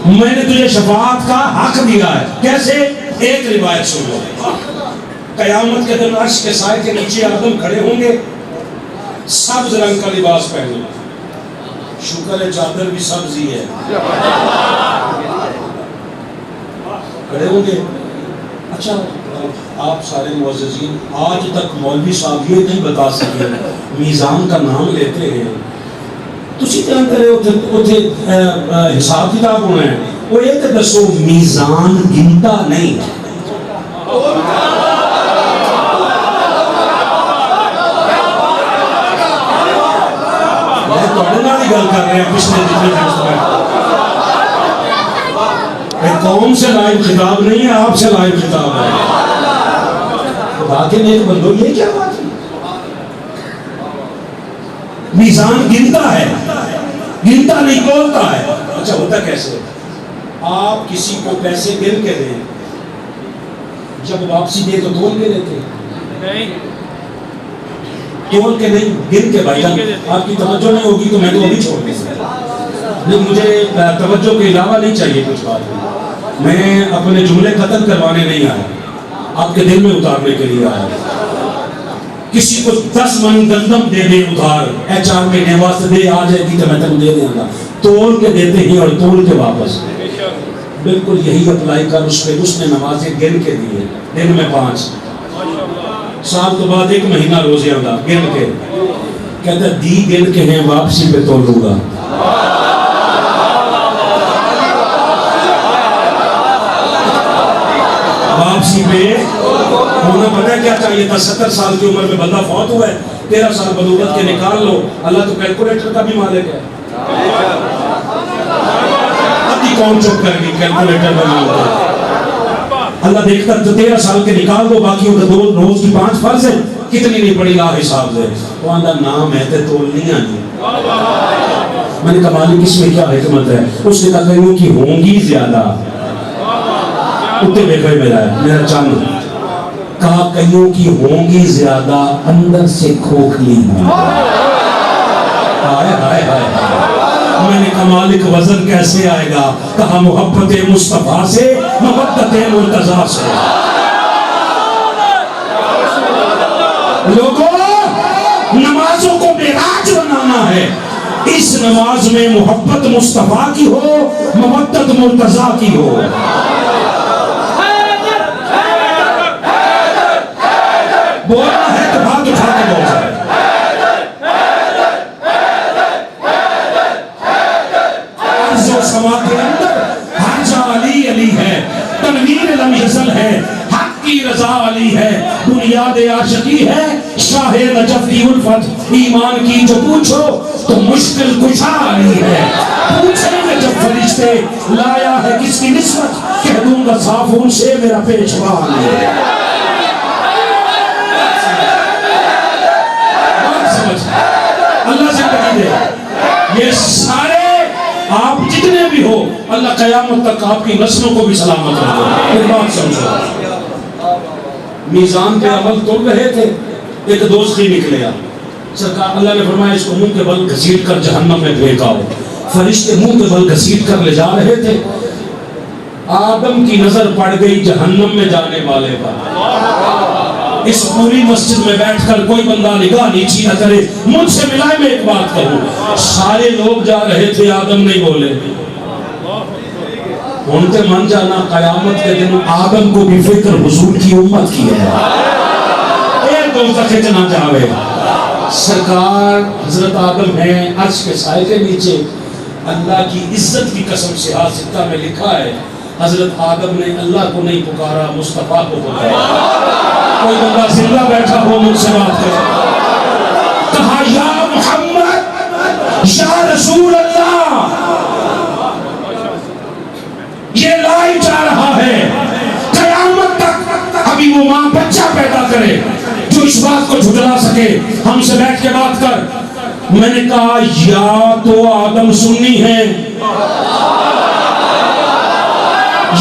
میں نے تجھے شفاعت کا حق دیا ہے۔ کیسے؟ ایک روایت سن لو، قیامت کے دن عرش کے سائے کے نیچے آدم کھڑے ہوں گے، سبز رنگ کا لباس پہنے، شکر ہے چادر بھی سبز ہی ہے، کھڑے ہوں گے۔ اچھا آپ سارے معززین آج تک مولوی صاحب یہ نہیں بتا سکے میزان کا نام لیتے ہیں، تسی جانتے رہے اتنے حساب کتاب ہونا ہے، وہ یہ کہ دسو میزان گنتا نہیں، گل کر رہے ہیں پچھلے جتنے قوم سے لائیو خطاب نہیں ہے، آپ سے لائیو خطاب ہے۔ خدا کے نیک بندو یہ کیا بات ہے؟ میزان گنتا ہے، گنتا نہیں تولتا ہے۔ اچھا ہوتا کیسے؟ آپ کسی کو پیسے گن کے دیں، جب واپسی دے تو تول کے دیتے نہیں، تول کے نہیں، گن کے۔ بھائی جان آپ کی توجہ نہیں ہوگی تو میں تو ابھی چھوڑ دوں، نہیں مجھے توجہ کے علاوہ نہیں چاہیے کچھ بات، میں اپنے جملے ختم کروانے نہیں آیا، آپ کے دل میں اتارنے کے لیے آیا۔ کسی کو 10 من گندم دے دے ادھار، 4 مہینے واسطے دے، آ جائے گی تو میں تمہیں دے دوں گا، تول کے دیتے ہیں اور تول کے واپس۔ بالکل یہی اپلائی کر اس پہ، اس نے نمازیں گن کے دیے، دن میں 5، سال تو بعد 1 مہینہ روزے آگا گن کے، کہتا دی گن کے ہیں واپسی پہ تولوں گا۔ واپسی پہ ہونا پتہ ہے کیا چاہیے تھا؟ 70 سال کی عمر میں بندہ فوت ہوا ہے، 13 سال بلوغت کے نکال لو، اللہ تو کیلکولیٹر کا بھی مالک ہے۔ ابھی کون چپ کر گئی کیلکولیٹر میں مالک ہے؟ اللہ دیکھتا 13 سال کے نکال دو، باقی ہوگا 2 روز کی 5 فرض ہے، کتنی نہیں پڑی لا حساب سے، وہ اندر نام ہے تے تول نہیں آنی۔ میں نے کہا مالک اس میں کیا حکمت ہے؟ اس نے کہا کہوں کی ہوں گی زیادہ، اتنے بیٹھے میرا ہے میرا چاند، کہا کئیوں کی ہوں گی زیادہ اندر سے کھوکھلی ہوں۔ ہائے ہائے ہائے، میں نے کہا مالک وزن کیسے آئے گا؟ کہا محبت مصطفیٰ سے، محبت مرتضیٰ سے۔ لوگوں نمازوں کو معراج بنانا ہے، اس نماز میں محبت مصطفیٰ کی ہو، محبت مرتضیٰ کی ہو۔ بولنا ہے تو ہاتھ اٹھا کے بول جائے،
رہی ہے شاہ نجف کی الفت ایمان کی جو پوچھو تو مشکل کشا آئی ہے پوچھیں گے جب فرشتے لایا ہے کس کی نسبت کہہ دوں گا صافوں سے میرا پیشوا ہے اللہ سے کہی دے یہ سارے آپ جتنے بھی ہو اللہ قیامت تک آپ کی نسلوں کو بھی سلامت رکھے ایک بات سمجھو میزان پہ عمل تول رہے تھے ایک دوزخی نکلے سرکار اللہ نے فرمایا اس کو منہ کے بل گھسیٹ کر جہنم میں پھینکاؤ فرشتے منہ کے بل گھسیٹ کر لے جا رہے تھے آدم کی نظر پڑ گئی جہنم میں جانے والے پر اس پوری مسجد میں بیٹھ کر کوئی بندہ نگاہ نیچی نہ کرے مجھ سے ملائے میں ایک بات کہوں سارے لوگ جا رہے تھے آدم نہیں بولے ان کے من جانا قیامت کے دن آدم کو بھی فکر حضور کی امت کی ہے ایک دو تک اتنا جاوے سرکار حضرت آدم ہیں عرش کے سائے کے نیچے اللہ کی عزت کی قسم سے حاصلہ میں لکھا ہے حضرت آدم نے اللہ کو نہیں پکارا مصطفیٰ کو پکارا کوئی بندہ زندہ بیٹھا ہو مجھ سے بات کرے کہا یا محمد یا رسول اللہ یہ لائی جا رہا ہے قیامت تک ابھی وہ ماں بچہ پیدا کرے جو اس بات کو جھٹلا سکے ہم سے بیٹھ کے بات کر میں نے کہا یا تو آدم سنی ہے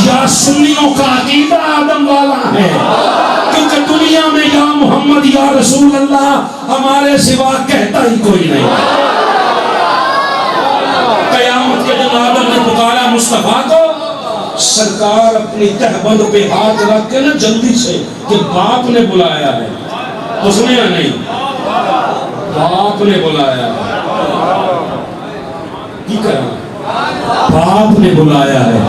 یا سنیوں کا عقیدہ آدم والا ہے کیونکہ دنیا میں یا محمد یا رسول اللہ ہمارے سوا کہتا ہی کوئی نہیں قیامت کے دن آدم نے پکارا مصطفیٰ کو سرکار اپنی تہبند پہ ہاتھ رکھ کے نا جلدی سے کہ باپ نے بلایا ہے اس نے یا نہیں باپ نے بلایا ہے کی کرنا باپ نے بلایا ہے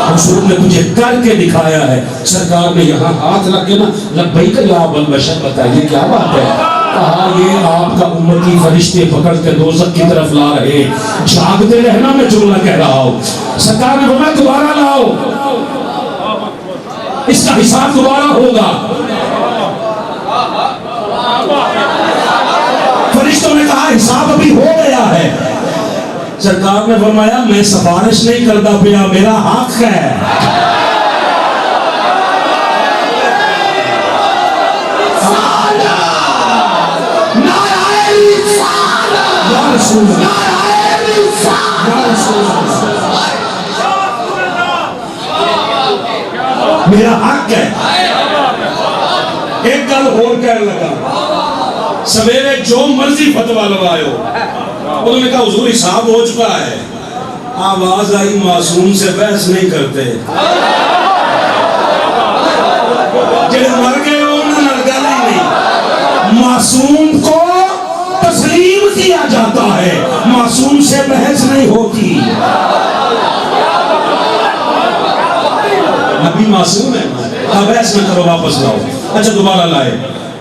حضور نے تجھے کر کے دکھایا ہے سرکار نے یہاں ہاتھ رکھ کے نا لبیک یا ابوالبشر بتائیے کیا بات ہے کہا یہ آپ کا امتی فرشتے پکڑ کے دوزخ کی طرف لا رہے جاگتے رہنا میں جملہ کہہ رہا ہوں سرکار نے فرمایا دوبارہ لاؤ اس کا حساب دوبارہ ہوگا فرشتوں نے کہا حساب ابھی ہو گیا ہے سرکار نے فرمایا میں سفارش نہیں کرتا پیا میرا حق ہے یا رسول اللہ میرا حق ہے ایک گل اور کہنے لگا سویرے جو مرضی فتویٰ لگائے ہو انہوں نے کہا حضور حساب ہو چکا ہے آواز آئی معصوم سے بحث نہیں کرتے جڑے مر گئے انہوں نے گل ہی نہیں معصوم کو تسلیم کیا جاتا ہے معصوم سے بحث نہیں ہوتی نبی معصوم ہے بحث نہ کرو واپس لاؤ اچھا دوبارہ لائے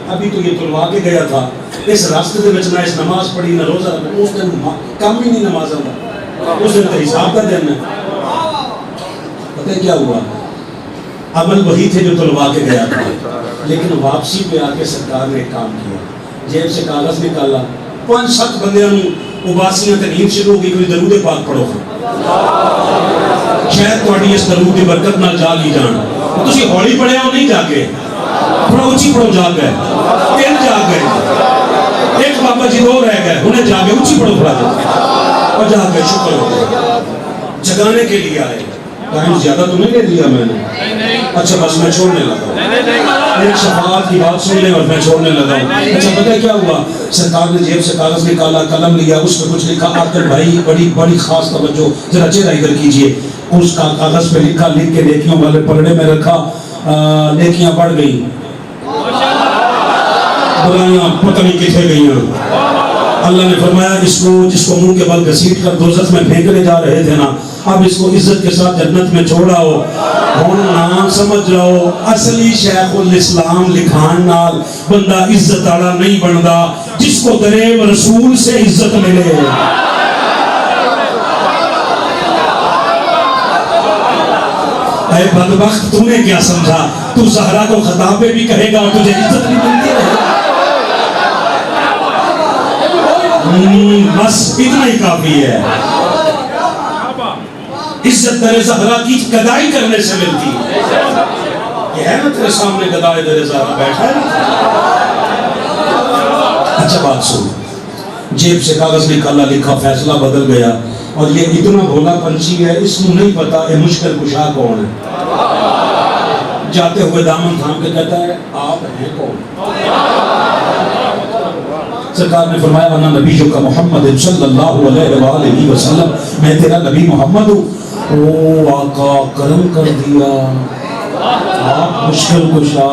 ابھی تو یہ تلوا کے گیا تھا اس راستے دے وچ نہ اس نماز پڑھی نہ روزہ رکھا اس دن کم ہی نہیں نماز کا اس دن تو حساب کا دن ہے پتہ کیا ہوا عمل وہی تھے جو تلوا کے گیا تھا لیکن واپسی پہ آ کے سرکار نے ایک کام کیا جیب سے کاغذ نکالا 5-7 بندیاں نوں اباسیاں تے نیند شروع ہو گئی کوئی درود پاک پڑھو شاید تہاڈی اس درود دی برکت نال جا لی جان تسی ہولی پڑھیا ہو نہیں جا کے تھوڑا اونچی پڑھو جا گئے 3 جا گئے ایک بابا جی 2 رہ گئے انہیں جا گئے اونچی پڑھو تھوڑا اور جا گئے شکر ہو جگانے کے لیے آئے ٹائم زیادہ تو نہیں لے لیا میں نے اچھا بس میں چھوڑنے لگا ایک شفاعت کی بات سن لیں اور میں چھوڑنے لگا اچھا پتہ کیا ہوا سرکار نے جیب سے کاغذ نکالا قلم لیا اس میں کچھ لکھا آکر بھائی بڑی خاص توجہ ذرا چہرہ ادھر کیجئے اس کا کاغذ پہ لکھا لکھ کے نیکیوں والے پلڑے میں رکھا نیکیاں بڑھ گئی برائیاں پتہ نہیں کتنے گئیاں اللہ نے فرمایا اس کو جس کو منہ کے بل گھسیٹ کر دوزخ میں پھینکنے جا رہے تھے نا اب اس کو عزت کے ساتھ جنت میں چھوڑاؤ ہون نام سمجھ جاؤ اصلی شیخ الاسلام لکھان نال بندہ عزت آڑا نہیں بندا جس کو دریب رسول سے عزت ملے اے بدبخت تو نے کیا سمجھا تو زہرا کو خطابے بھی کہے گا اور تجھے عزت نہیں ملتی رہے بس اتنا ہی کافی ہے. عزت در زہرا کی گدائی کرنے سے ملتی ہے. یہ ہے نا تیرے سامنے گدائے در زہرا بیٹھا ہے نا. اچھا بات سن, جیب سے کاغذ نکالا, لکھا فیصلہ بدل گیا, اور یہ اتنا بھولا پنچھی ہے, اس کو نہیں پتا یہ مشکل کشا کون ہے. جاتے ہوئے دامن تھام کے کہتا ہے آپ ہیں کون؟ سرکار نے فرمایا انا نبی کا محمد صلی اللہ علیہ وآلہ وسلم, میں تیرا نبی محمد ہوں. او آقا کرم کر دیا, آپ مشکل کشا,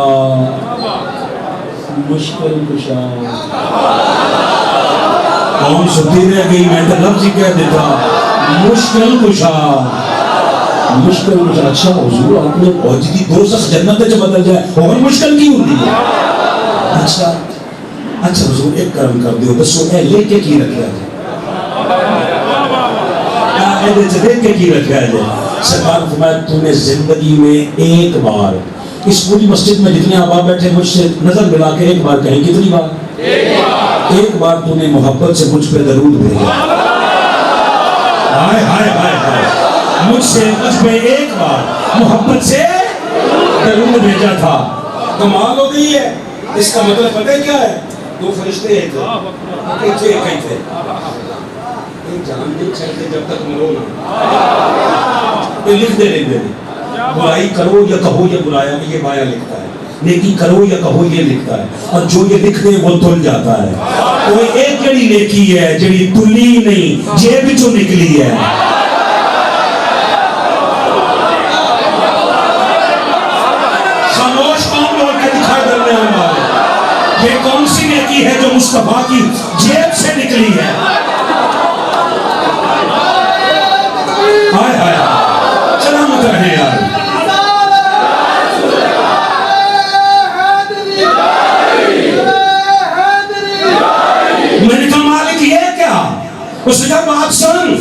مشکل کشا. قوم سنتی رہ گئی, میں تو لفظ ہی کہہ دیتا مشکل کشا, مشکل کشا. اچھا حضور آپ نے پہنچی دوزخ جنت سے بدل جائے اور مشکل کی ہوتی ہے. اچھا حضور ایک کرم کر دیو, دسو اے لے کے کی رکھا جائے, دیکھ کے کی رکھا جائے. سرکار فرمایا تو نے زندگی میں ایک بار, اس پوری مسجد میں جتنے آپ بیٹھے مجھ سے نظر ملا کے ایک بار کہیں, کتنی بار؟ ایک بار تو نے محبت سے مجھ پہ درود بھیجا. ہائے ہائے ہائے ہائے, مجھ پہ ایک بار محبت سے درود بھیجا تھا. کمال ہو گئی ہے. اس کا مطلب پتہ ہے کیا ہے؟ دو فرشتے ہیں تھے, کہیں تھے جان نہیں چھڑتے جب تک مرو نہ. لکھ دے برائی کرو یا کہو یہ برایا, یہ بایا لکھتا ہے. نیکی کرو یا کہو یہ لکھتا ہے, اور جو یہ لکھ دے وہ تل جاتا ہے. کوئی ایک جڑی نیکی ہے جڑی تلی نہیں, جیب جو نکلی ہے. خاموش کون بول کے دکھا درمیان والے, یہ کون سی نیکی ہے جو مصطفیٰ کی جیب سے نکلی ہے؟ ہائے ہائے, چلا مت رہے یار. میں نے کہا مالک یہ کیا؟ اس نے کہا بات سن,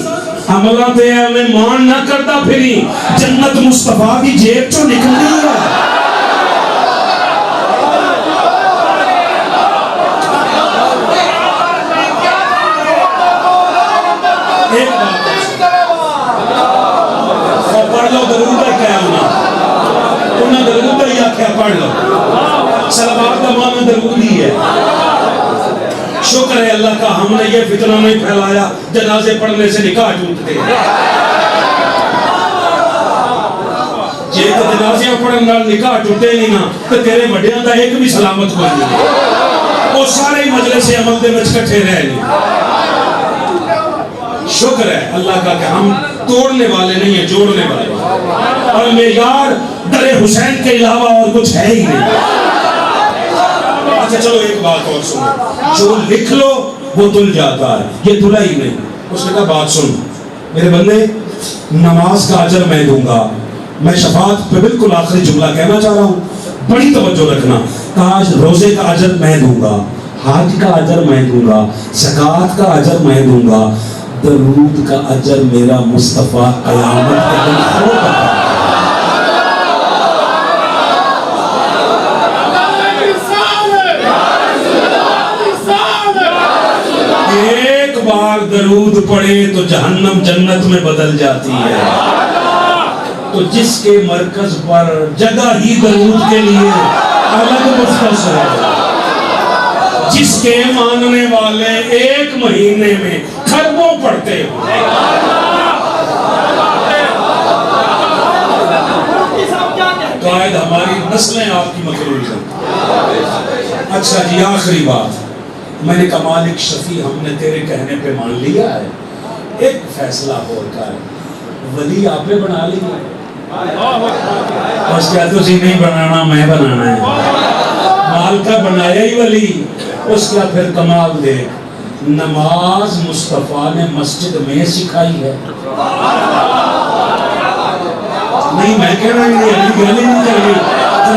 عملہ تے میں مان نہ کرتا پھری, جنت مصطفیٰ کی جیب چو نکلی ہے. ایک بات پڑھ لو, درود کیا انہیں درود ہی آخیا, پڑھ لو. صلوات کا معنی درود ہی ہے. شکر ہے اللہ کا ہم نے یہ فتنہ نہیں پھیلایا جنازے پڑھنے سے نکاح ٹوٹتے ہیں. جے تو جنازیاں پڑھنے نال نکاح ٹوٹے نہیں نا, تو تیرے وڈیاں دا ایک بھی سلامت کوئی نہیں, وہ سارے مجلس عمل دے وچ کٹھے رہ گئے. شکر ہے اللہ کا کہ ہم توڑنے والے نہیں ہیں, جوڑنے والے. اور معیار در حسین کے علاوہ اور کچھ ہے ہی نہیں. اچھا چلو ایک بات اور سنو, جو لکھ لو وہ تل جاتا ہے, یہ تلا ہی نہیں. اس نے کہا بات سن میرے بندے, نماز کا اجر میں دوں گا. میں شفاعت پہ بالکل آخری جملہ کہنا چاہ رہا ہوں, بڑی توجہ رکھنا. کاش روزے کا اجر میں دوں گا, حج کا اجر میں دوں گا, زکوٰۃ کا اجر میں دوں گا, درود کا اجر میرا مصطفیٰ قیامت کے دن ہوگا. ایک بار درود پڑھے تو جہنم جنت میں بدل جاتی ہے. تو جس کے مرکز پر جگہ ہی درود کے لیے الگ مختص ہے, جس کے ماننے والے ایک مہینے میں کھربوں پڑھتے ہو. قائد ہماری نسلیں آپ کی مقروض ہیں. اچھا جی آخری بات, میں نے کہا مالک شفیع ہم نے تیرے کہنے پہ مان لیا ہے, ایک فیصلہ ہو کر ولی آپ نے بنا لیا. اس کیا تو نہیں بنانا, میں بنانا ہے. مال کا بنایا ہی ولی. اس کا پھر کمال دیکھ, نماز مصطفیٰ نے مسجد میں سکھائی ہے. نہیں میں کہہ رہا ہوں یہ گالی نہیں چل رہی,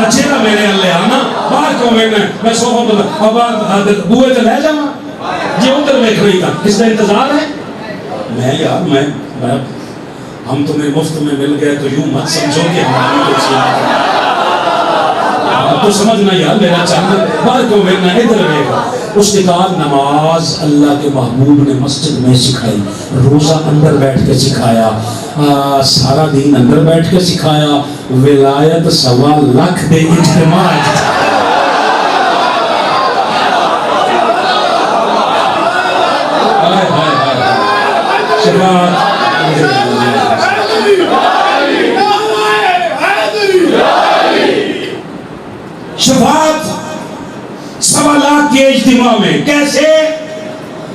اچھے نا میرے اللہ آنا باہر کیوں میں صوفہ پر اب بوئے تو لے جاؤں یہ ادھر دیکھ رہی تھا, کس کا انتظار ہے؟ میں یار میں ہم تمہیں مفت میں مل گئے تو یوں مت سمجھو کہ ہماری اب تو سمجھنا یار میرا چاند باہر کیوں بھیجنا ادھر رہے گا. اس کے بعد نماز اللہ کے محبوب نے مسجد میں سکھائی, روزہ اندر بیٹھ کے سکھایا, سارا دین اندر بیٹھ کے سکھایا, ولایت 1.25 لاکھ دے اجتماع. شفاعت 1.25 لاکھ کے اجتماع میں کیسے؟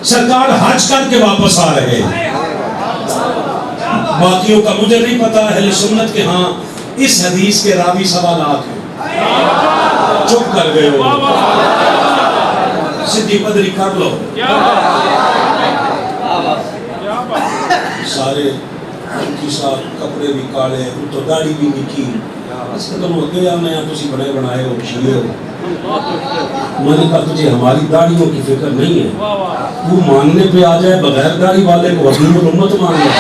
سرکار حج کر کے واپس آ رہے ہیں. باقیوں کا مجھے نہیں پتا, اہل سنت کے ہاں اس حدیث کے راوی 1.25 لاکھ ہیں. چپ کر گئے ہو, سدھی پدری کر لو. سارے کی ساتھ کپڑے بھی کالے, تو داڑھی بھی نکی, اس کا تم اگے آنا ہے, تسی بڑے بنائے ہو, شیعے ہو. میں نے کہا تجھے ہماری داڑھیوں کی فکر نہیں ہے, تو ماننے پہ آ جائے بغیر داڑھی والے کو حکیم الامت مان لے.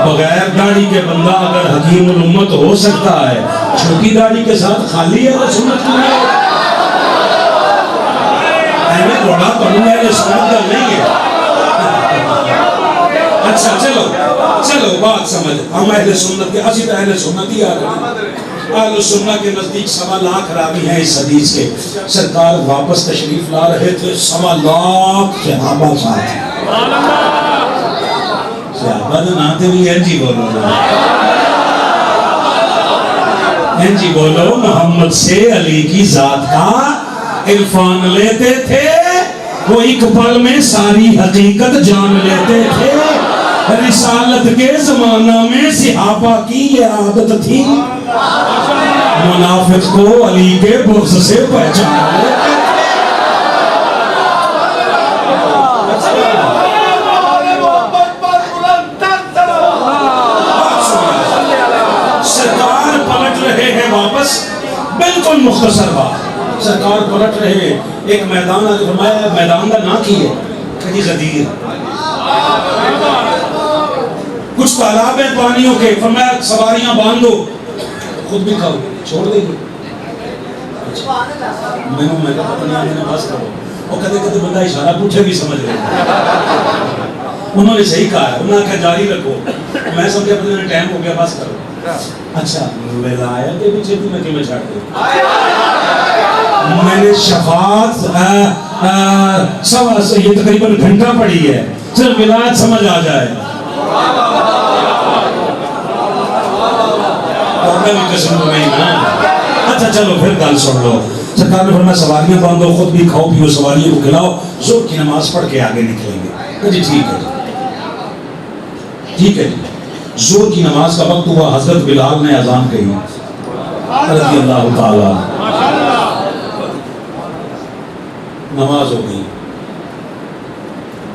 بغیر داڑھی کے بندہ اگر حکیم الامت ہو سکتا ہے, چھوٹی داڑھی کے ساتھ خالی ہے, وہ سنت کی ہے. اہل روڑا پڑھنے والے سنت کا نہیں ہے. اچھا چلو بات سمجھ, ہم اہل سنت کے, اسی تو اہل سنت ہی آ رہے ہیں. اہل سنت کے نزدیک 1.25 لاکھ راوی ہیں اس حدیث کے. سرکار واپس تشریف لا رہے تھے, 1.25 لاکھ صحابہ ساتھ. صحابہ تو ناتے بھی ہیں جی, بولو ہیں جی, بولو محمد سے علی کی ذات کا عرفان لیتے تھے, وہ ایک پل میں ساری حقیقت جان لیتے تھے. رسالت کے زمانہ میں صحابہ کی یہ عادت تھی, منافق کو علی کے بغض سے پہچان لیتے تھے. سرکار پلٹ رہے ہیں واپس, بالکل مختصر بات, سرکار پلٹ رہے ہیں, ایک میدان آگے فرمایا, میدان کا نام کی ہے کہیں غدیر, کچھ تالاب ہیں پانیوں کے, فرمایا سواریاں باندھو, خود بھی کھاؤ, چھوڑ دیں گے. میں کہا اپنے آدھے میں بس کرو, اور کدے بندہ اشارہ پوچھے بھی سمجھ رہے. انہوں نے صحیح کہا ہے, انہوں نے کہا جاری رکھو. میں سمجھے اپنے ٹائم ہو گیا, بس کرو. اچھا ولایت کے پیچھے بھی میں کیوں چھاڑ دوں, میں نے شفاعت یہ تقریباً گھنٹہ پڑھی ہے, صرف ولایت سمجھ آ جائے. اچھا چلو پھر گل سن لو. سرکار نے فرمایا سواریاں باندھو, خود بھی کھاؤ پیو, سواریوں کو کھلاؤ, ظہر کی نماز پڑھ کے آگے نکلیں گے. جی ٹھیک ہے, ٹھیک ہے جی. ظہر کی نماز کا وقت ہوا, حضرت بلال نے اذان کہی رضی اللہ تعالی, نماز ہو گئی.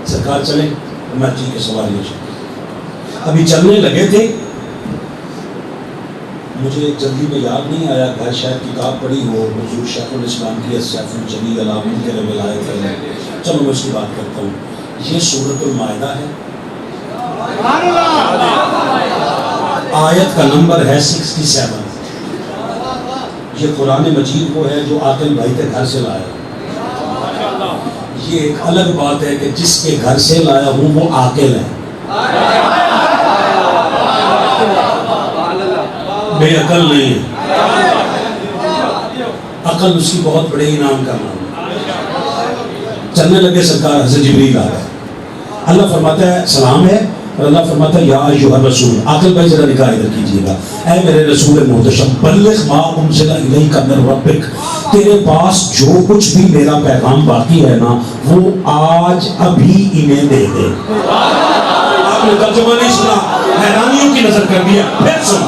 سرکار چلے, میں ٹھیک ہے سواریوں سے. ابھی چلنے لگے تھے, مجھے جلدی میں یاد نہیں آیا, گھر شاید کتاب پڑھی ہو, حضور شیخ الاسلام کی السیف الجلیل علی منکر ولایت ہے. چلو میں اس کی بات کرتا ہوں. یہ سورۃ المائدہ ہے, آیت کا نمبر ہے 67. یہ قرآن مجید وہ ہے جو عاقل بھائی کے گھر سے لایا. یہ ایک الگ بات ہے کہ جس کے گھر سے لایا ہوں وہ عاقل ہے, بے عقل نہیں ہے. عقل اس کی بہت بڑے انعام کا نام ہے. چلنے لگے سرکار, حضرت جبریل آ گئے. اللہ فرماتا ہے سلام ہے, اور اللہ فرماتا ہے یا ایھا الرسول. عاقل بھائی ذرا نگاہ ادھر کیجیے گا. اے میرے رسول محتشم, بلغ ما انزل الیک من ربک, تیرے پاس جو کچھ بھی میرا پیغام باقی ہے نا, وہ آج ابھی انہیں دے دے. آپ نے ترجمہ نہیں سنا, حیرانیوں کی نظر کر دیا. پھر سن,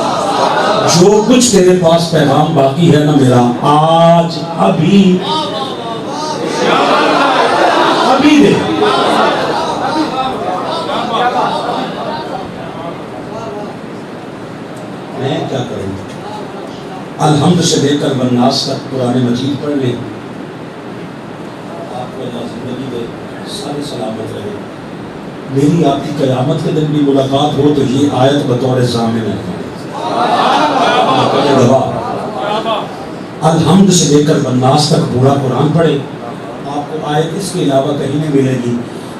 جو کچھ تیرے پاس پیغام باقی ہے نا میرا, آج ابھی دے. میں کیا کروں, الحمد سے لے کر والناس تک قرآن مجید پڑھ لیں. آپ کو اللہ زندگی دے, سارے سلامت رہے.
میری آپ کی قیامت کے دن بھی ملاقات ہو تو یہ آیت بطور ضامن ہے، الحمد سے لے کر بناس تک پورا قرآن پڑھے، آپ کو آیت اس کے علاوہ کہیں نہیں ملے گی۔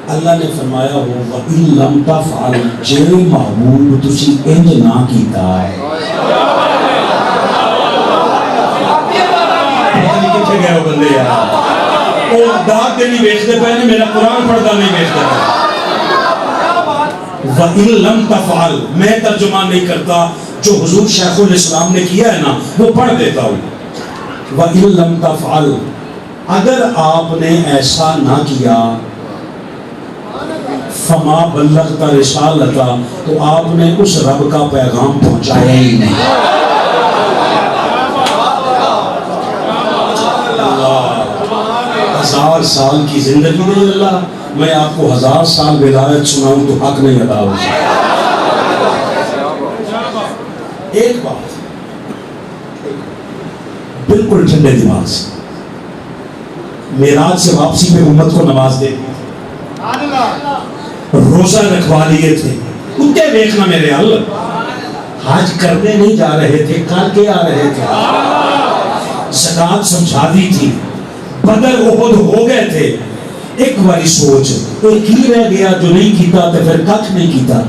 اللہ نے فرمایا ہو وَإِن لَمْ تَفْعَلْ جے محبوب تسی انج نہ کیتا ہے، کتنے گئے ہو بندے یار، وہ داد کے نہیں بیچتے پہلے میرا قرآن پڑھتا نہیں بیچتے پہلے۔ وَإِن لَمْ تَفْعَلْ میں ترجمہ نہیں کرتا، جو حضور شیخ الاسلام نے کیا ہے نا وہ پڑھ دیتا ہوں۔ وَإِن لَمْ تَفْعَلْ اگر آپ نے ایسا نہ کیا، فما بلغت رسالتا تو آپ نے اس رب کا پیغام پہنچایا ہی نہیں۔ ہزار سال کی زندگی دے اللہ، میں آپ کو 1000 سال ولایت سناؤں تو حق نہیں ادا ہو سکتا۔ ایک بات بالکل ٹھنڈے دماغ سے، معراج سے واپسی پہ امت کو نماز دے دی، روزہ رکھوا لیے تھے، کتے دیکھنا میرے اللہ، حج کرنے نہیں جا رہے تھے، کر کے آ رہے تھے، زکوٰۃ سمجھا دی تھی، بدر احد ہو گئے تھے، ایک باری سوچ ایک ہی رہ گیا جو نہیں کیتا تو پھر کچھ نہیں کیتا۔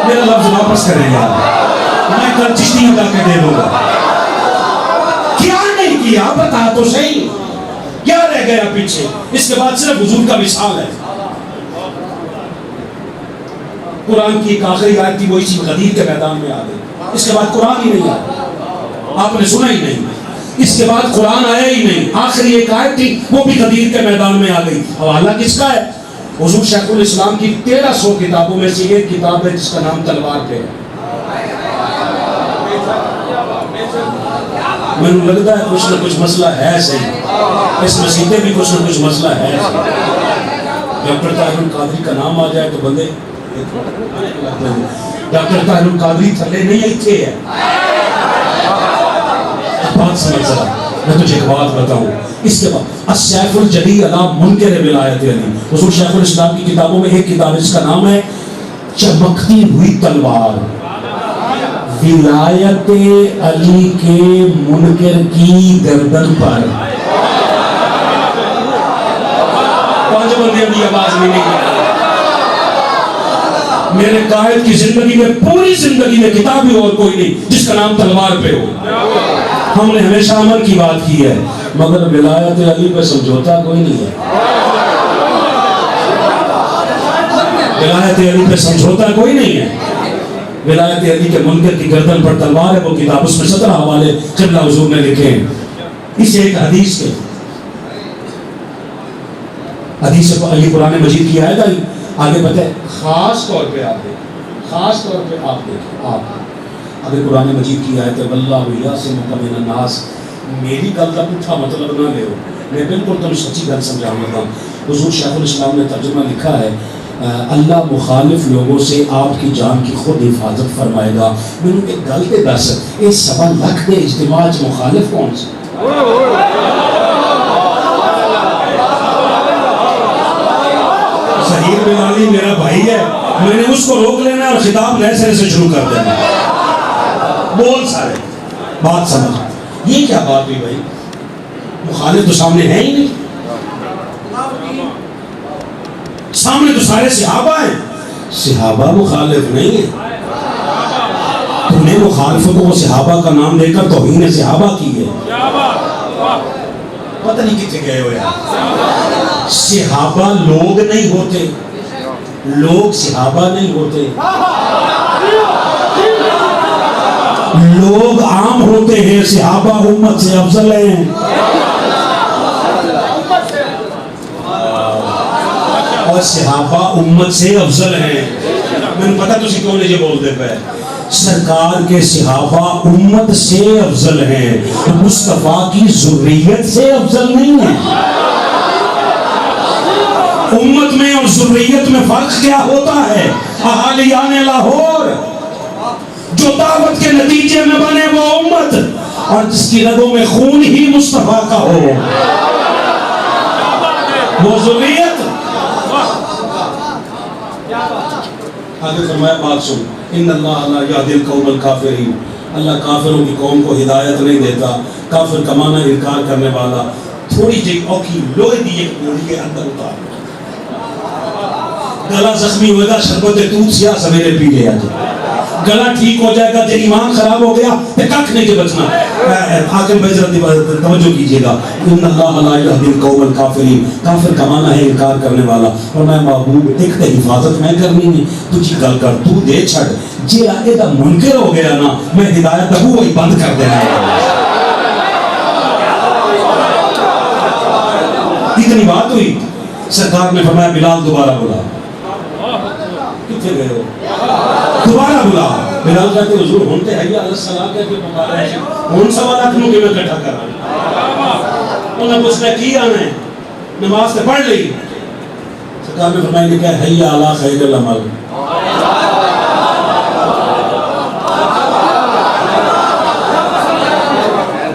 میرا لفظ واپس کریں گا، میں کل چشتی ادا کے دے دوں گا، کیا نہیں کیا بتا تو صحیح، کیا رہ گیا پیچھے؟ اس کے بعد صرف حضور کا مثال ہے۔ قرآن کی ایک آخری آیت تھی، وہ اسی غدیر کے میدان میں آ گئی، اس کے بعد قرآن ہی نہیں آیا، آپ نے سنا ہی نہیں، اس کے بعد قرآن آیا ہی نہیں، آخری ایک آیت تھی وہ بھی غدیر کے میدان میں آ گئی۔ حوالہ کس کا ہے؟ حضور شیخ الاسلام کی 1300 کتابوں میں سے ایک کتاب ہے جس کا نام تلوار پہ ہے۔ میں نے لگتا ہے کچھ نہ کچھ مسئلہ ہے صحیح، اس مسیح میں بھی کچھ نہ کچھ مسئلہ ہے صحیح۔ ڈاکٹر طاہر القادری کا نام آ جائے تو بندے، ڈاکٹر طاہر القادری تھلے نہیں ایتھے ہے، بات سمجھ ذرا، میں تجھے ایک بات بتاؤں، اس کے بعد السیف الجلی علی منکر ولایت علی، حضور شیخ الاسلام کی کتابوں میں ایک کتاب ہے جس کا نام ہے چمکتی ہوئی تلوار، ولایت علی کے منکر کی گردن پر۔ پانچ بندے کی آواز میں نہیں، میرے قائد کی زندگی میں، پوری زندگی میں کتاب ہی اور کوئی نہیں جس کا نام تلوار پہ ہو۔ ہم نے ہمیشہ عمل کی بات کی ہے، مگر ولایت علی پہ سمجھوتا کوئی نہیں ہے، ولایت علی پہ سمجھوتا کوئی نہیں ہے۔ ولایت علی کے منکر کی گردن پر تلوار ہے، وہ کتاب، اس میں 17 حوالے قبلہ حضور نے لکھے ہیں۔ اس ایک حدیث کے، حدیث علی قرآن مجید کی آیت آئی، آگے بتائے خاص طور پہ آپ دیکھیں، خاص طور پہ آپ دیکھیں، آپ اگر قرآن مجید کی آیت ہے واللہ یعصمک من الناس، میری گل کا پٹھا مطلب نہ لے ہو، میں بالکل تم سچی گل سمجھاؤں گا۔ حضور شیخ الاسلام نے ترجمہ لکھا ہے، اللہ مخالف لوگوں سے آپ کی جان کی خود حفاظت فرمائے گا۔ میں نے ایک گل تے دس، یہ 1.25 لاکھ کے اجتماع مخالف کون سے؟ ظہیر بلالی میرا بھائی ہے، میں نے اس کو روک لینا اور خطاب نئے سرے سے شروع کر دینا، بول سارے بات سمجھ۔ یہ کیا بات ہوئی بھائی؟ مخالف تو سامنے ہے ہی نہیں، سامنے تو سارے صحابہ ہیں، صحابہ مخالف نہیں ہے، تم نے مخالفتوں کو صحابہ کا نام دے کر توہین صحابہ کی ہے، پتہ نہیں کتنے گئے ہو یار۔ صحابہ لوگ نہیں ہوتے، لوگ صحابہ نہیں ہوتے، لوگ عام ہوتے ہیں، صحابہ امت سے افضل ہیں۔ اور صحابہ امت سے افضل ہیں، میں نے پتا تسی کیوں نہیں یہ بولتے پہ، سرکار کے صحابہ امت سے افضل ہیں، مصطفیٰ کی ذریت سے افضل نہیں ہیں۔ امت میں اور ذریت میں فرق کیا ہوتا ہے؟ اہالیان لاہور جو دعوت کے نتیجے میں بنے وہ امت، اور جس کی رگوں میں خون ہی مصطفیٰ کا ہو۔
وہ ذریت. آگے فرمایا بات سن, ان اللہ لا یہدی القوم الکافرین, اللہ کافروں کی قوم کو ہدایت نہیں دیتا. کافر کا معنی انکار کرنے والا. تھوڑی جی اوکھی لوہے دی ایک گولی کے اندر اتار, گلا زخمی ہوئے گا, شربت دودھ سیاہ سویرے پی لیا جائے, گلا ٹھیک ہو جائے گا. جب ایمان خراب ہو گیا تو ککھ نہیں کے بچنا. حاکم بھائی ذرا توجہ کیجیے گا. ان اللہ لا یہدی القوم الکافرین, کافر کا معنی ہے انکار کرنے والا. اور میں محبوب ایک تے حفاظت میں کرنی ہے, تجھی گل کر تو دے چھڑ, جیڑا ایدہ منکر ہو گیا نا, میں ہدایت دبو وہی بند کر دینا ہے. اتنی بات ہوئی, سرکار نے فرمایا بلال دوبارہ بلا. کتنے گئے ہو؟ دوبارہ بلا. بلال کہتے حضور ہونتے حیاء علی الصلاۃ کہتے پکارا ہے, ہون سوا لاکھ نو کہ میں کٹھا کر رہا ہے. انہوں نے پوچھنا کی آنا ہے, نماز سے پڑھ لی. سرکار نے فرمایا کہ حیاء علی خیر العمل.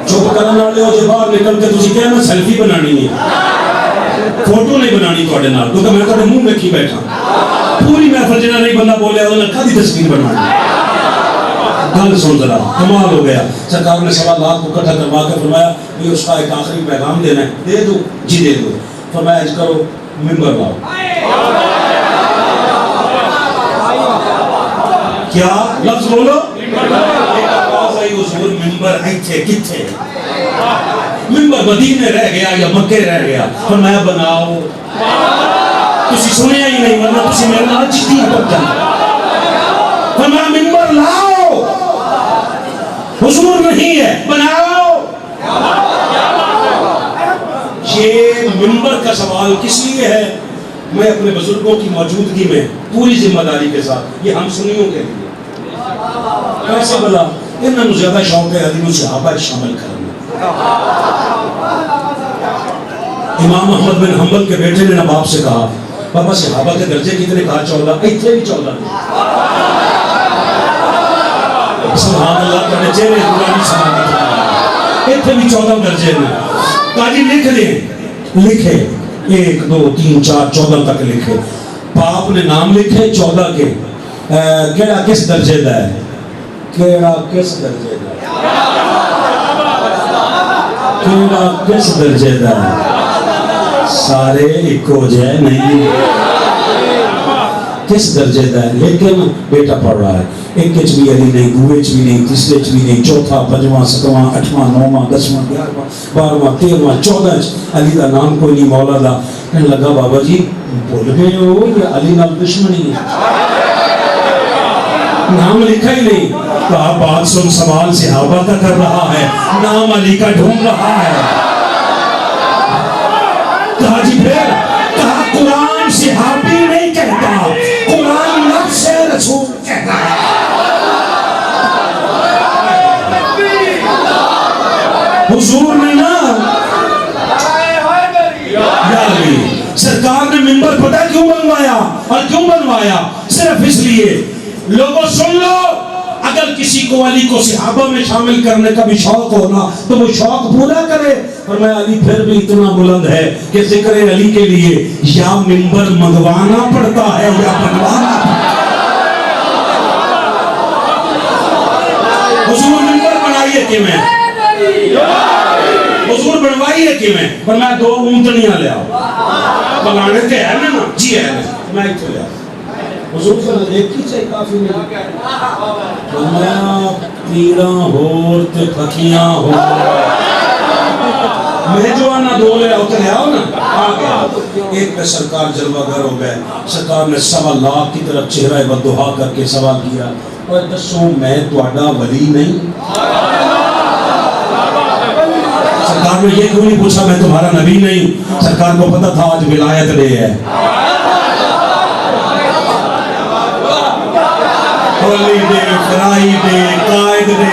چپ کرنا والے ہو جو باہر نکل کے تسی کہنا سیلفی بنانی ہے, فوٹو نہیں بنانی تھوڑے نال, کیونکہ میں تھوڑے منہ میں کی بیٹھا. پوری محفل جنہ نہیں بندہ بولے انہوں نے کدی تصویر بنانی. گل سن ذرا, کمال ہو گیا. سرکار نے 1.25 لاکھ کو اکٹھا کروا کے فرمایا یہ اس کا ایک آخری پیغام دینا ہے, دے دو جی دے دو. فرمایا اج کرو منبر لاؤ. کیا لفظ بولو؟ ایک آواز آئی حضور منبر ایتھے کتھے؟ منبر مدینے رہ گیا یا مکے رہ گیا؟ فرمایا بناؤ. تسی سنیا ہی نہیں, ورنہ تسی میرے نال جتی پڑ جانا. فرمایا منبر لاؤ, حضور نہیں ہے, بناؤ. یہ منبر کا سوال کس لیے ہے؟ میں اپنے بزرگوں کی موجودگی میں پوری ذمہ داری کے ساتھ, یہ ہم سنیوں کے لیے کیسے بلا انہوں نے زیادہ شوق ہے علی صحابہ شامل کرنا. امام احمد بن حنبل کے بیٹے نے باپ سے کہا بابا صحابہ کے درجے کتنے؟ کہا 14. اتنے بھی 14 سبحان اللہ کرنے چہرے قرآنی سماعت اتنے بھی 14 درجے ہیں. کہا جی لکھ دیں. لکھے 1 2 3 4 14 تک لکھے. باپ نے نام لکھے 14 کے. کیڑا کس درجے دا ہے؟ کیڑا کس درجے دا ہے؟ کیڑا کس درجے دا ہے؟ سارے ایک ہو جائے نہیں, کس درجے دا ہے. لیکن بیٹا پڑھ رہا ہے, ایک کچ بھی علی نہیں, دوے چ بھی نہیں, تیسرے چ بھی نہیں, چوتھا, پنجواں, ستواں, اٹھواں, نوواں, 10واں, 11واں, 12واں, 13واں, 14 علی دا نام کوئی نہیں مولا دا. کہنے لگا بابا جی بھول گئے ہو یا علی نال دشمنی ہے؟ نام لکھا ہی نہیں. کہا بات سن, سوال صحابہ کا کر رہا ہے, نام علی کا ڈھونڈ رہا ہے. کہا جی پھر؟ کہا قرآن صحابی نہیں کہتا, قرآن نفس رسول کہتا ہے. حضور نے نا سرکار نے منبر پتہ کیوں بنوایا اور کیوں بنوایا؟ صرف اس لیے لوگوں سن لو, اگر کسی کو علی کو صحابہ میں شامل کرنے کا بھی شوق ہونا تو وہ شوق پورا کرے. اور میں علی پھر بھی اتنا بلند ہے کہ ذکر علی کے لیے یا منبر منگوانا پڑتا ہے یا بنوانا پڑتا ہے. حضور منبر بنائیے کہ میں, حضور بنوائیے کہ میں 2 اونٹنیاں لے آؤ. بلانے کے ہے نا؟ جی ہے, میں اتنے لے آؤ. حضور صلی اللہ ایک ہی چاہیے کافی نہیں. فرمایا پیڑاں ہور تے پھکیاں ہور, میں جو آنا 2 لے آؤ, لے آؤ نا. آ گیا ایک پہ سرکار جلوہ گر ہو گئے. سرکار نے 1.25 لاکھ کی طرف چہرہ بددعا کر کے سوال کیا, اور دسو میں تہاڈا ولی نہیں؟ سرکار نے یہ کیوں نہیں پوچھا میں تمہارا نبی نہیں؟ سرکار کو پتا تھا آج ولایت ڈے ہے. ہولی دے, فرائی دے, قائد دے,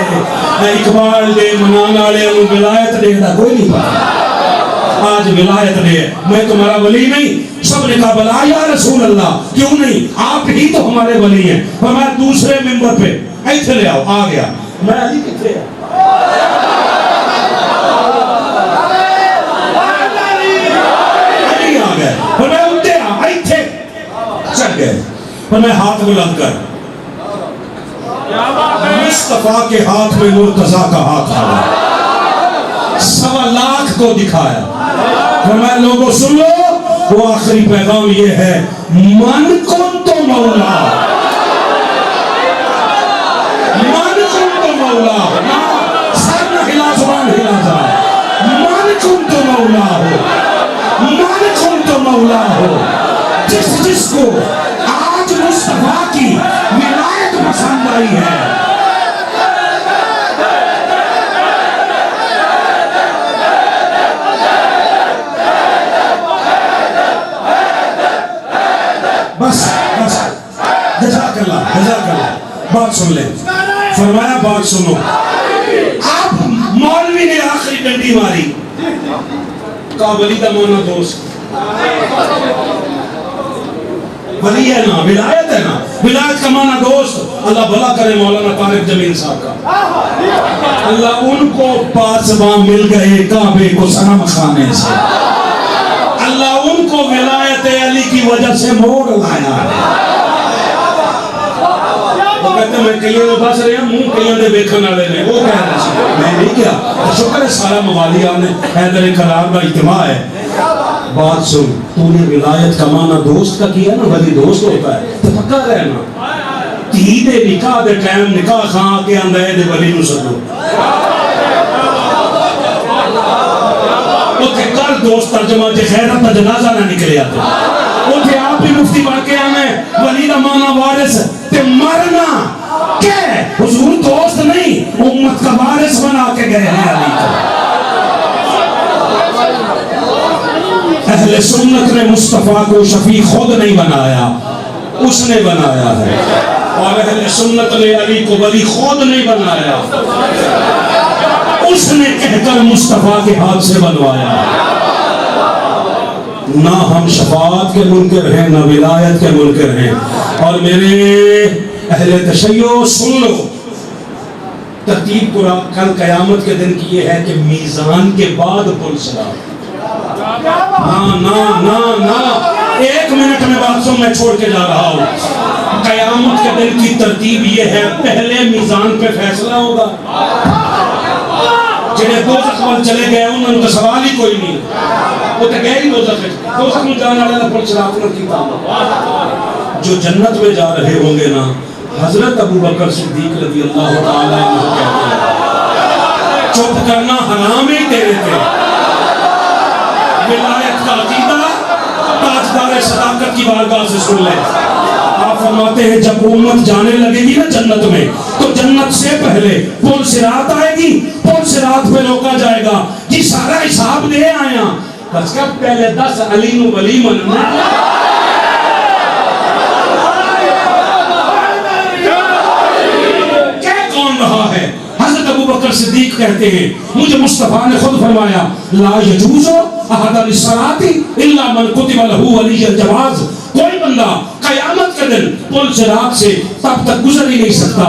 اقبال دے, منانا والے ولایت دے دا کوئی نہیں پتا. آج ولایت دے ہے, میں تمہارا ولی نہیں. سب نے کہا بلا یا رسول اللہ کیوں نہیں, آپ ہی تو ہمارے ولی ہیں. اور میں دوسرے ممبر پہ ایتھے لے آؤ. آ گیا. میں علی کتنے ہے؟ علی آ گیا. پر میں ہاتھ بلند کر. مصطفیٰ کے ہاتھ میں مرتضیٰ کا ہاتھ تھا. 1.25 لاکھ کو دکھایا. فرمایا لوگوں سن لو, وہ آخری پیغام یہ ہے, من کنت مولا, من کنت مولا, سر نہ ہلا, زبان ہلا جا, من کنت مولا ہو, من کنت مولا ہو. جس کو آج مصطفیٰ کی ولایت پسند آئی ہے, بس جزاک اللہ, جزاک اللہ. بات سن لیں. فرمایا بات سنو. آپ مولوی نے آخری ڈنڈی ماری, کہا ولی دا مونا دوست, ولی ہے نا, ولایت ہے نا, ولایت کا معنی دوست. اللہ بھلا کرے مولانا طارق جمیل صاحب کا, اللہ ان کو پاسباں مل گئے کعبے کو صنم خانے سے, اللہ ان کو ولایت علی کی وجہ سے موڑ لایا. وہ کہتے ہیں میں کئیوں بس رہے ہیں, منہ کئیوں دے بیکھن والے نے, وہ کہہ رہے ہیں میں نہیں کیا. شکر ہے سارا موالیہ نے حیدر کرار کا اجتماع ہے. بات سن, تو نے ولایت کا معنی دوست کا کیا نا, ولی دوست ہوتا ہے تو پکا رہنا. تھی دے نکاح دے ٹائم نکاح خان کے اندر دے ولی نو سدو, اوتھے کر دوست ترجمہ جے خیرت دا جنازہ نہ نکلے آتے, اوتھے آپ بھی مفتی واقعہ میں ولی دا معنی وارث تے مرنا کہ حضور دوست نہیں امت کا وارث بنا کے گئے ہیں علی کو. اہل سنت نے مصطفیٰ کو شفیع خود نہیں بنایا, اس نے بنایا ہے. اور اہل سنت نے علی کو ولی خود نہیں بنایا, اس نے کہہ کر مصطفیٰ کے ہاتھ سے بنوایا. نہ ہم شفاعت کے منکر ہیں, نہ ولایت کے منکر ہیں. اور میرے اہل تشیع سن لو, ترتیب کل قیامت کے دن کی یہ ہے کہ میزان کے بعد پل صراط. ہاں نا 1 منٹ میں بات سن, میں چھوڑ کے جا رہا ہوں. قیامت کے دن کی ترتیب یہ ہے, پہلے میزان پہ فیصلہ ہوگا. جنہیں دوزخ وال چلے گئے انہوں نے سوال ہی کوئی نہیں, وہ تو گئے ہی دوزخ میں جانا والا پل صراط نہ کی کام. جو جنت میں جا رہے ہوں گے نا, حضرت ابو بکر صدیق رضی اللہ تعالیٰ عنہ کہتے ہیں چپ کرنا حرام ہی تیرے تھے. ولایت کا عقیدہ تاجدار صداقت کی بارگاہ سے سن لیں. آپ فرماتے ہیں جب امت جانے لگے گی نا جنت میں, تو جنت سے پہلے پل صراط آئے گی, پل صراط پہ روکا جائے گا جی سارا حساب دے آیا, بس کب پہلے 10 علی نو ولی مننا. کیا کون رہا ہے؟ حضرت ابو بکر صدیق کہتے ہیں مجھے مصطفیٰ نے خود فرمایا لا یجوز احد الصلاۃ الا من کتب له ولی الجواز. کوئی بندہ قیامت کے دن پل صراط سے تب تک گزر ہی نہیں سکتا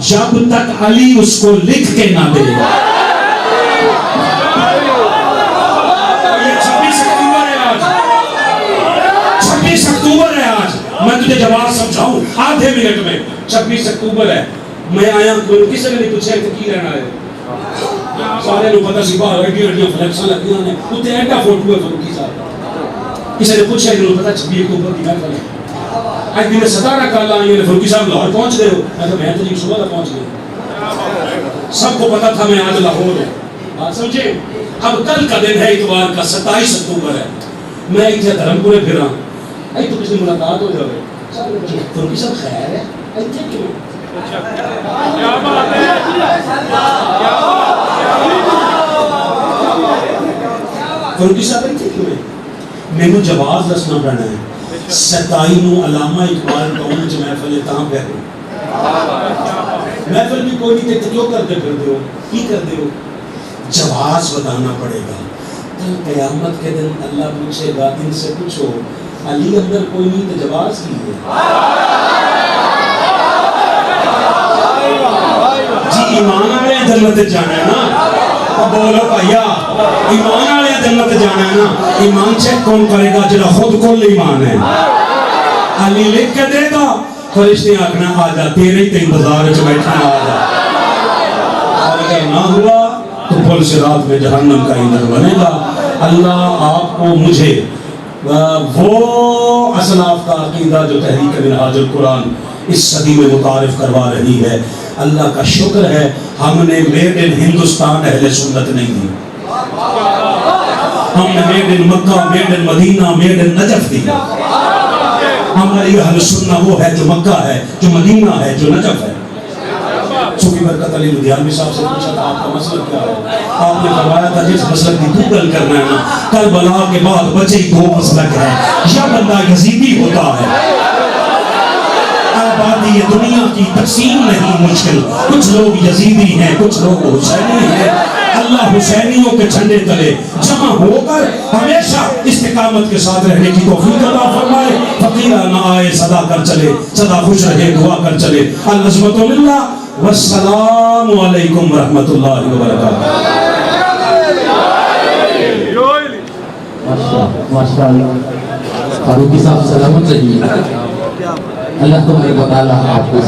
جب تک علی اس کو لکھ کے نہ دے. یہ 26 اکتوبر ہے آج, 26 اکتوبر ہے آج. میں تجھے جواب سمجھاؤں آدھے منٹ میں. 26 اکتوبر ہے, میں آیا کسی نے نہیں پوچھا کہ کی رہنا ہے, سارے لوگ پتہ سی باہر ریڈیو فلیکساں لگی نے, اتنے ایڈا فوٹو ہے فروخی صاحب. کسی نے پوچھا کہ پتہ 26 اکتوبر کی محفل ہے. آج دن 17 کال آئی نے, فروخی صاحب لاہور پہنچ گئے ہو. میں تو صبح تک پہنچ گیا, سب کو پتا تھا میں آج لاہور ہوں. بات سمجھے. اب کل کا دن ہے اتوار کا 27 اکتوبر ہے. میں اتنے دھرم پورے پھرا, اے تو کسی ملاقات ہو جائے. فروخی صاحب خیر ہے اتنے کیوں؟ کیا بات ہے, فروخی صاحب اتنے کیوں ہے؟ مینو جواز دسنا پڑنا ہے. 27 نو علامہ اقبال ٹاؤن چ محفل ہے, تاں پہ محفل بھی کوئی نہیں تے کیوں کرتے پھرتے ہو, کی کرتے ہو؟ جواز بتانا پڑے گا. کل قیامت کے دن اللہ پوچھے گا, ان سے پوچھو علی اندر کوئی نہیں تو جواز کی ہے. جی ایمان والے جنت جانا ہے نا, بولو بھائیا ایمان والے جنت جانا ہے نا. ایمان چیک کون کرے گا؟ جنہا خود کل ایمان ہے. علی لکھ کے دے گا فرشتے آکھنا آ جا، تیرے تے انتظار وچ بیٹھنا آ جا، اور اگر نہ ہوا تو پل صراط میں جہنم کا ایندھن بنے گا۔ اللہ آپ کو مجھے وہ اسلاف کا عقیدہ جو تحریک منہاج القرآن اس صدی میں متعارف کروا رہی ہے، اللہ کا شکر ہے ہم نے میڈ ان ہندوستان اہل سنت نہیں دی، ہم نے made in Mecca, made in Medina, made in Najaf دی۔ ہماری اہل سنت وہ ہے جو مکہ ہے، جو مدینہ ہے، جو نجف ہے۔ صوفی برکت علی لدھیانوی صاحب سے پوچھا تھا آپ کا مسلک کیا ہے؟ آپ نے فرمایا تھا جس مسلک کی گوگل کرنا ہے نا، کربلا کے بعد بچے ہی دو مسلک ہے، یا بندہ یزیدی ہوتا ہے۔ آبادی دنیا کی تقسیم نہیں مشکل، کچھ لوگ یزیدی ہیں، کچھ لوگ حسینی ہیں۔ اللہ حسینیوں کے جھنڈے تلے جمع ہو کر ہمیشہ استقامت کے ساتھ رہنے کی توفیق عطا فرمائے۔ فقیرہ نہ آئے صدا کر چلے، سدا خوش رہے دعا کر چلے۔ العظمت للہ والسلام علیکم ورحمۃ اللہ وبرکاتہ۔
ماشاءاللہ فاروقی صاحب سلامت رہیے، اللہ تبارک و تعالیٰ آپ کو